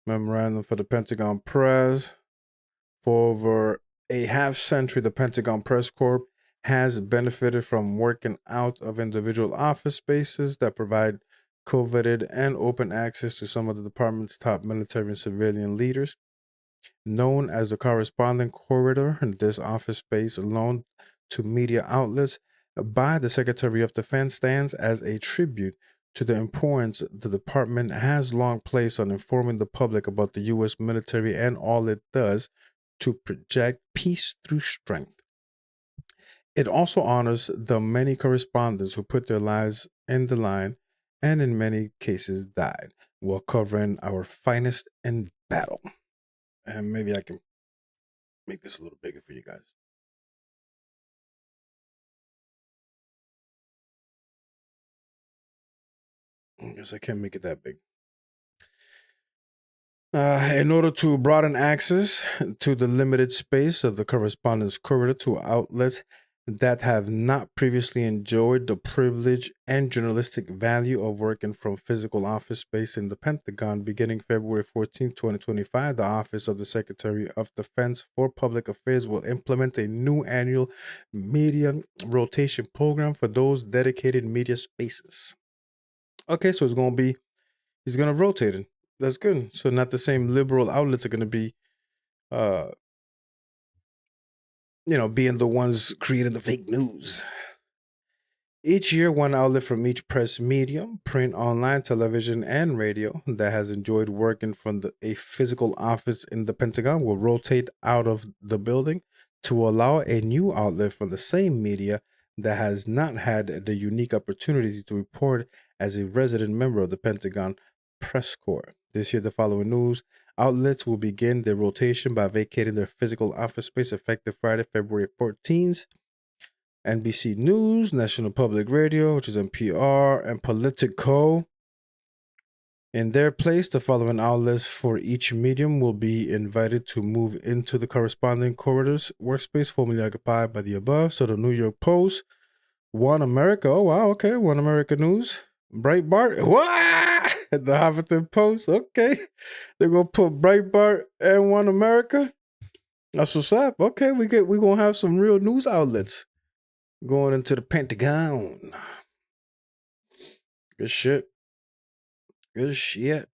Memorandum for the Pentagon Press. For over a half century, the Pentagon Press Corps has benefited from working out of individual office spaces that provide coveted and open access to some of the department's top military and civilian leaders. Known as the Corresponding Corridor, this office space loaned to media outlets by the Secretary of Defense stands as a tribute to the importance the department has long placed on informing the public about the U.S. military and all it does to project peace through strength. It also honors the many correspondents who put their lives in the line and in many cases died while covering our finest in battle. And maybe I can make this a little bigger for you guys. I guess I can't make it that big. In order to broaden access to the limited space of the Correspondence Corridor to outlets that have not previously enjoyed the privilege and journalistic value of working from physical office space in the Pentagon, beginning February 14, 2025, the Office of the Secretary of Defense for Public Affairs will implement a new annual media rotation program for those dedicated media spaces. Okay, so he's gonna rotate it. That's good. So not the same liberal outlets are gonna be being the ones creating the fake news. Each year, one outlet from each press medium, print, online, television, and radio that has enjoyed working from a physical office in the Pentagon will rotate out of the building to allow a new outlet from the same media that has not had the unique opportunity to report as a resident member of the Pentagon Press Corps. This year, the following news outlets will begin their rotation by vacating their physical office space effective Friday, February 14th. NBC News, National Public Radio, which is NPR, and Politico. In their place, the following outlets for each medium will be invited to move into the Corresponding Corridors workspace formerly occupied by the above. So the New York Post, One America, oh wow, okay, One America News, Breitbart, what? The Huffington Post, okay. They're gonna put Breitbart and One America. That's what's up. Okay, we're gonna have some real news outlets going into the Pentagon. Good shit. Good shit.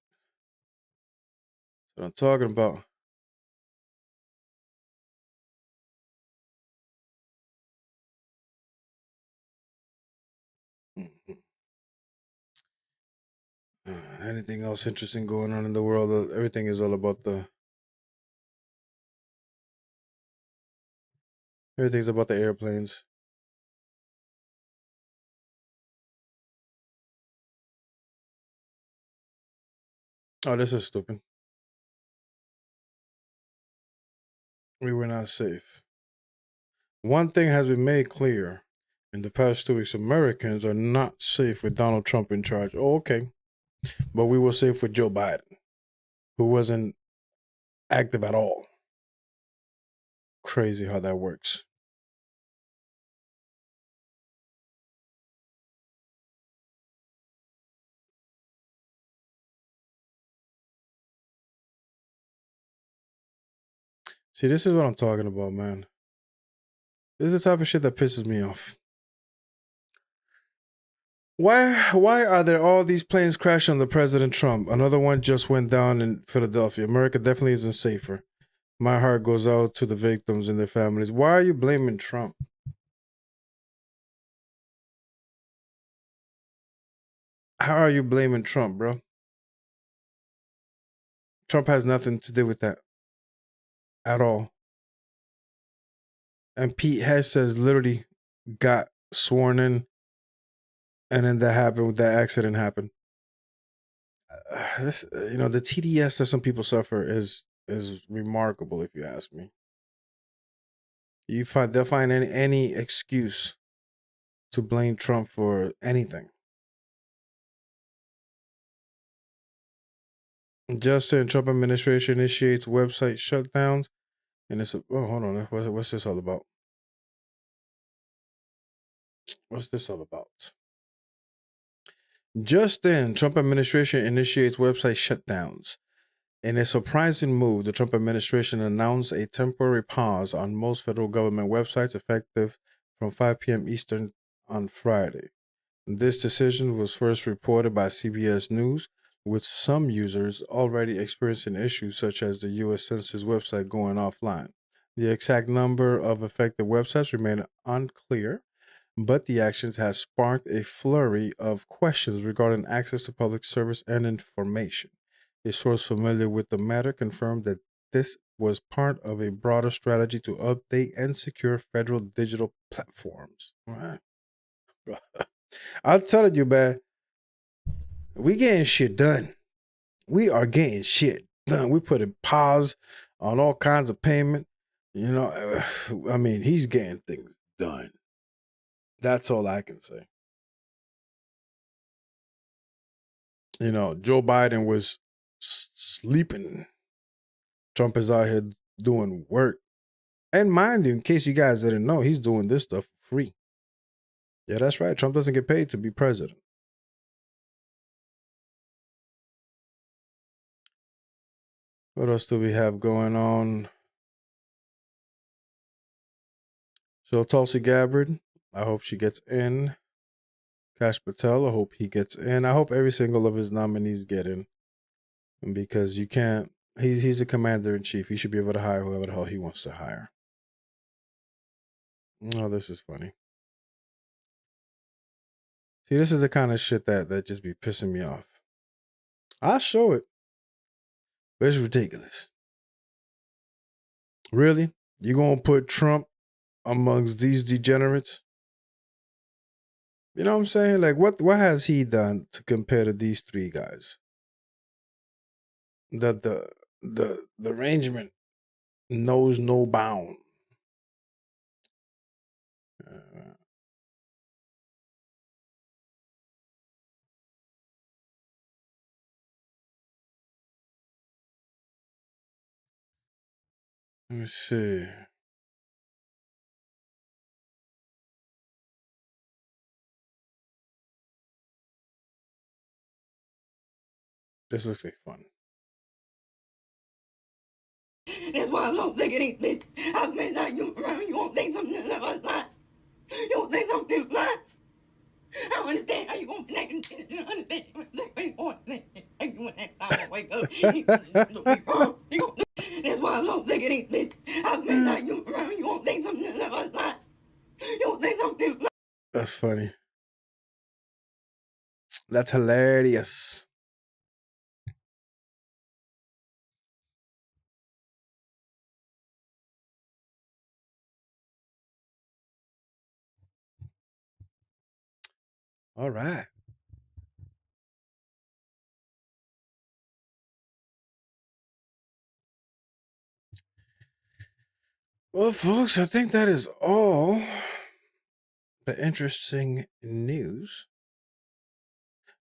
That's what I'm talking about. Anything else interesting going on in the world? Everything is all about everything's about the airplanes. Oh, this is stupid. We were not safe. One thing has been made clear in the past 2 weeks: Americans are not safe with Donald Trump in charge. Oh, okay. But we were safe with Joe Biden, who wasn't active at all. Crazy how that works. See, this is what I'm talking about, man. This is the type of shit that pisses me off. Why are there all these planes crashing under President Trump? Another one just went down in Philadelphia. America definitely isn't safer. My heart goes out to the victims and their families. Why are you blaming Trump? How are you blaming Trump, bro? Trump has nothing to do with that at all. And Pete Hegseth literally got sworn in, and then that happened. That accident happened. This, the TDS that some people suffer is remarkable, if you ask me. They'll find any excuse to blame Trump for anything. Just saying, Trump administration initiates website shutdowns, and it's hold on, what's this all about? What's this all about? Just then, Trump administration initiates website shutdowns. In a surprising move, the Trump administration announced a temporary pause on most federal government websites effective from 5 p.m. Eastern on Friday. This decision was first reported by CBS News, with some users already experiencing issues such as the U.S. Census website going offline. The exact number of affected websites remain unclear, but the actions has sparked a flurry of questions regarding access to public service and information. A source familiar with the matter confirmed that this was part of a broader strategy to update and secure federal digital platforms. All right. I'm telling you, man, we getting shit done. We are getting shit done. We putting pause on all kinds of payment. I mean, he's getting things done. That's all I can say. Joe Biden was sleeping. Trump is out here doing work. And mind you, in case you guys didn't know, he's doing this stuff for free. Yeah, that's right. Trump doesn't get paid to be president. What else do we have going on? So Tulsi Gabbard, I hope she gets in. Kash Patel, I hope he gets in. I hope every single of his nominees get in. Because you can't, he's a commander-in-chief. He should be able to hire whoever the hell he wants to hire. Oh, this is funny. See, this is the kind of shit that just be pissing me off. I'll show it. But it's ridiculous. Really? You gonna put Trump amongst these degenerates? You know what I'm saying? Like, what has he done to compare to these three guys? That the arrangement knows no bound. Let me see. This looks like fun. That's why I'm so sick of these bitches. How many times you around, you won't say something that was lie. You won't say something lie. I don't understand how you gonna connect and understand what you want to say. You want that time to wake up. That's why I'm so sick of these bitches. How many times you around, you won't say something that was lie. You won't say something lie. That's funny. That's hilarious. All right. Well, folks, I think that is all the interesting news.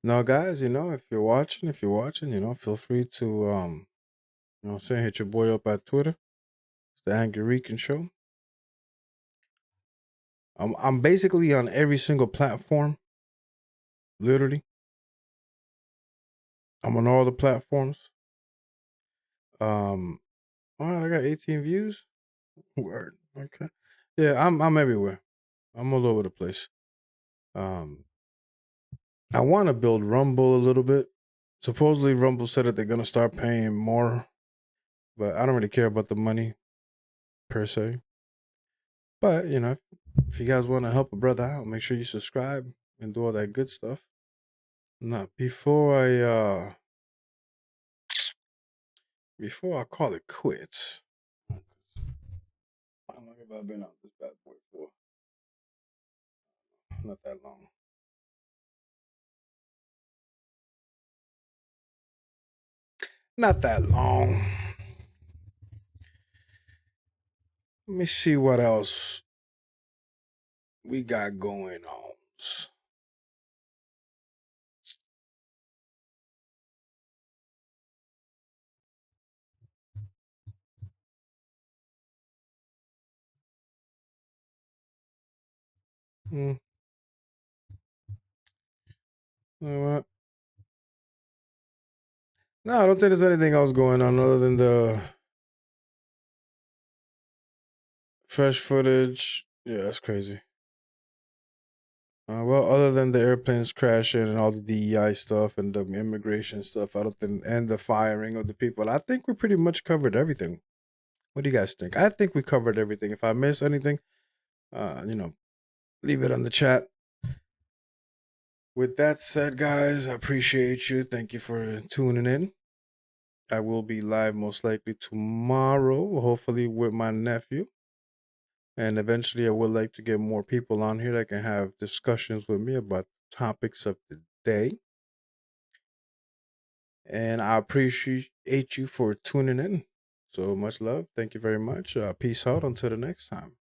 Now, guys, if you're watching, feel free to, hit your boy up at Twitter. It's the Angry Rican Show. I'm basically on every single platform. Literally. I'm on all the platforms. All right, I got 18 views. Word. Okay. Yeah, I'm everywhere. I'm all over the place. I want to build Rumble a little bit. Supposedly, Rumble said that they're going to start paying more, but I don't really care about the money per se. But, you know, if you guys want to help a brother out, make sure you subscribe and do all that good stuff. Now, before I call it quits, how long have I been out this bad boy for? Not that long. Not that long. Let me see what else we got going on. You know what? No, I don't think there's anything else going on other than the fresh footage. Yeah, that's crazy. Well, other than the airplanes crashing and all the DEI stuff and the immigration stuff, I don't think, and the firing of the people, I think we pretty much covered everything. What do you guys think? I think we covered everything. If I miss anything, you know, leave it on the chat. With that said, guys, I appreciate you. Thank you for tuning in. I will be live most likely tomorrow, hopefully with my nephew. And eventually I would like to get more people on here that can have discussions with me about topics of the day. And I appreciate you for tuning in. So much love. Thank you very much. Peace out until the next time.